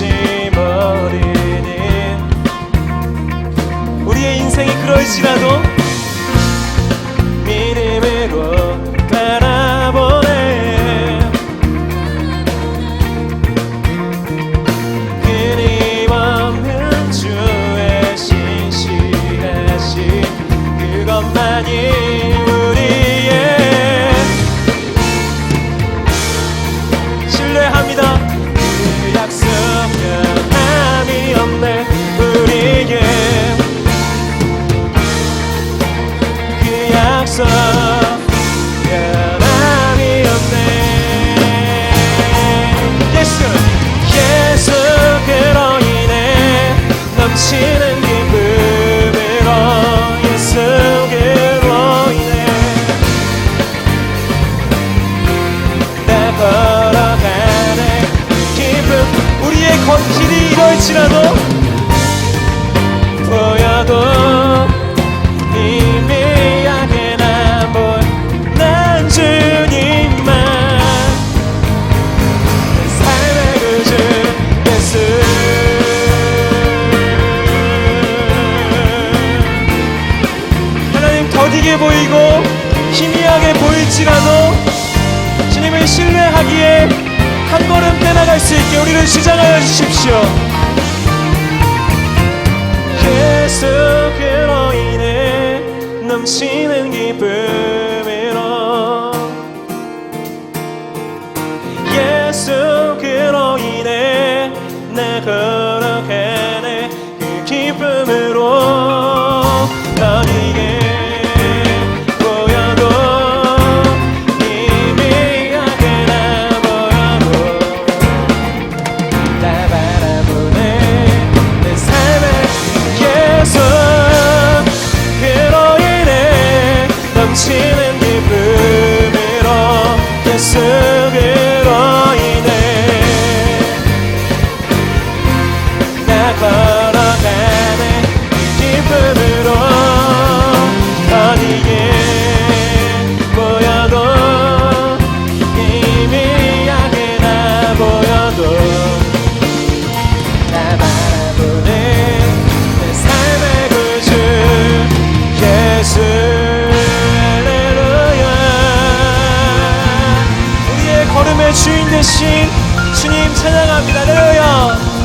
모르는 우리의 인생이 그럴지라도 믿음으로 바라보네 끊임없는 주의 신실하심 그것만이 우리의 신뢰합니다. 그 약속 변함이 없네 우리의 그 약속 변함이 없네 예수께로 인해 넘치는 기쁨으로 예수께로 인해 나 걸어가네 기쁨 우리의 걷길이 이럴지라도 보여도 희미하게 난 주님만 내 삶의 구주 예수 하나님 더디게 보이고 희미하게 보일지라도 주님을 신뢰하기에 한 걸음 떼나갈 수 있게 우리를 주장하여 주십시오. 예수께로 인해 넘치는 기쁨으로 예수께로 인해 나 걸어가네 그 기쁨으로 너에게 넘치는 부름의 주인 되신 주님 찬양합니다. 할렐루야.